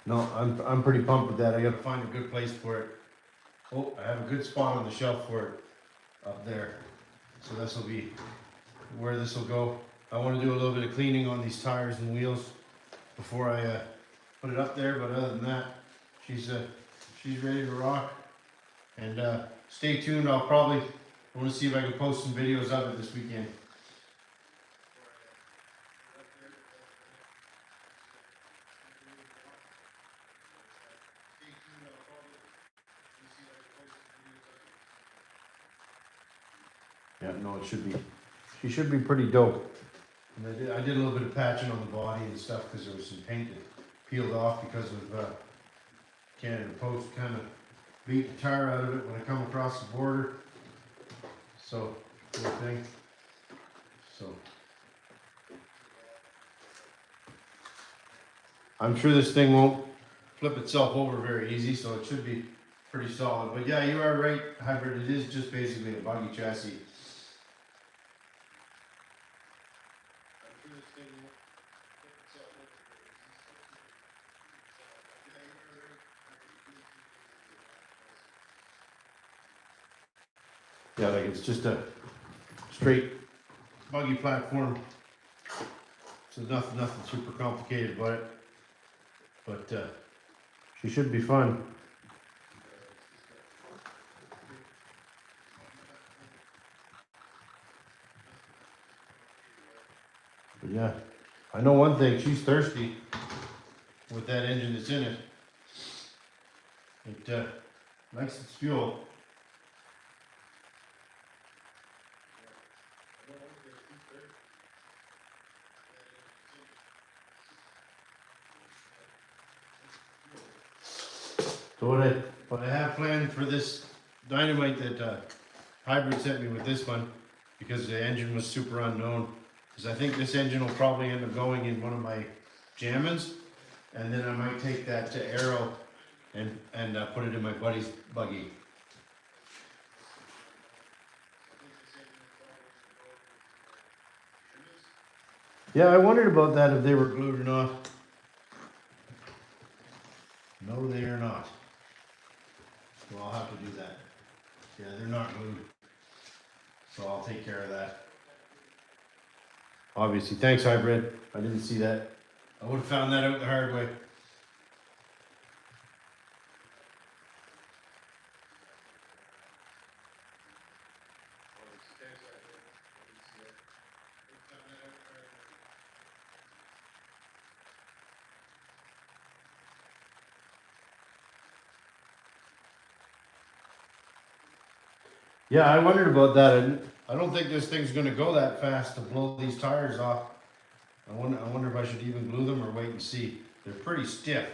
A: No, I'm pretty pumped with that. I gotta find a good place for it. Oh, I have a good spot on the shelf for it up there. So this will be where this will go. I want to do a little bit of cleaning on these tires and wheels before I put it up there. But other than that, she's ready to rock. And stay tuned. I want to see if I can post some videos of it this weekend. Yeah, no, she should be pretty dope. And I did a little bit of patching on the body and stuff because there was some paint that peeled off because of Canada Post kind of beat the tire out of it when I come across the border. So, poor thing. So, I'm sure this thing won't flip itself over very easy, so it should be pretty solid. But yeah, you are right, hybrid. It is just basically a buggy chassis. Yeah, like it's just a straight buggy platform. So nothing super complicated about it. But she should be fun. But yeah, I know one thing, she's thirsty with that engine that's in it. It likes its fuel. So what I have planned for this dynamite that Hybrid sent me with this one, because the engine was super unknown, is I think this engine will probably end up going in one of my Jammins, and then I might take that to Aero and put it in my buddy's buggy. Yeah, I wondered about that, if they were glued or not. No, they are not. So I'll have to do that. Yeah, they're not glued. So I'll take care of that. Obviously, thanks, Hybrid. I didn't see that. I would have found that out the hard way. Yeah, I wondered about that. And I don't think this thing's going to go that fast to blow these tires off. I wonder if I should even glue them or wait and see. They're pretty stiff.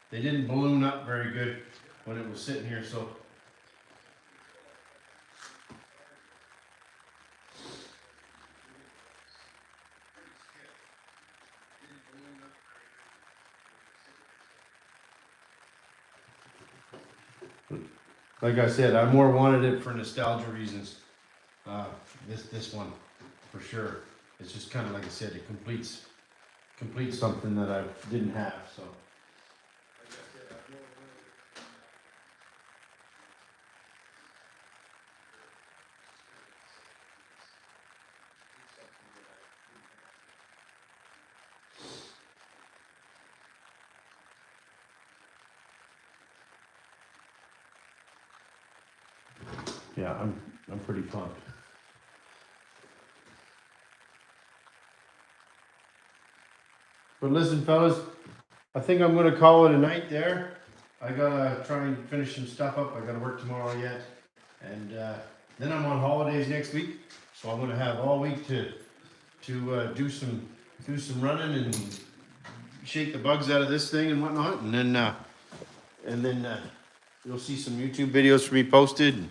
A: They didn't balloon up very good when it was sitting here, so. Like I said, I more wanted it for nostalgia reasons. This one, for sure. It's just kind of like I said, it completes something that I didn't have, so. Yeah, I'm pretty pumped. But listen, fellas, I think I'm gonna call it a night there. I gotta try and finish some stuff up. I gotta work tomorrow yet, and then I'm on holidays next week, so I'm gonna have all week to do some running and shake the bugs out of this thing and whatnot, and then you'll see some YouTube videos for me posted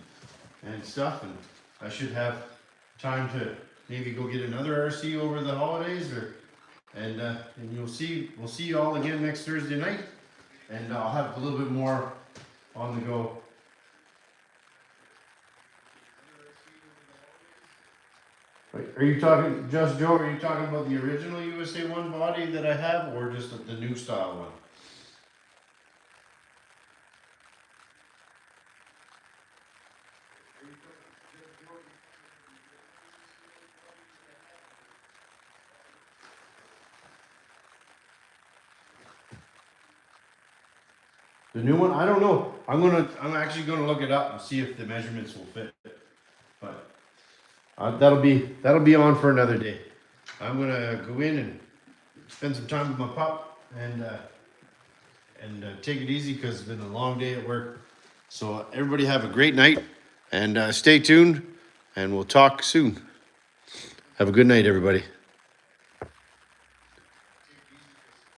A: and stuff, and I should have time to maybe go get another RC over the holidays, and we'll see you all again next Thursday night, and I'll have a little bit more on the go. Wait, are you talking, just Joe, are you talking about the original USA 1 body that I have, or just the new style one? The new one? I don't know. I'm actually gonna look it up and see if the measurements will fit. But that'll be on for another day. I'm gonna go in and spend some time with my pup and take it easy because it's been a long day at work. So everybody have a great night and stay tuned, and we'll talk soon. Have a good night, everybody.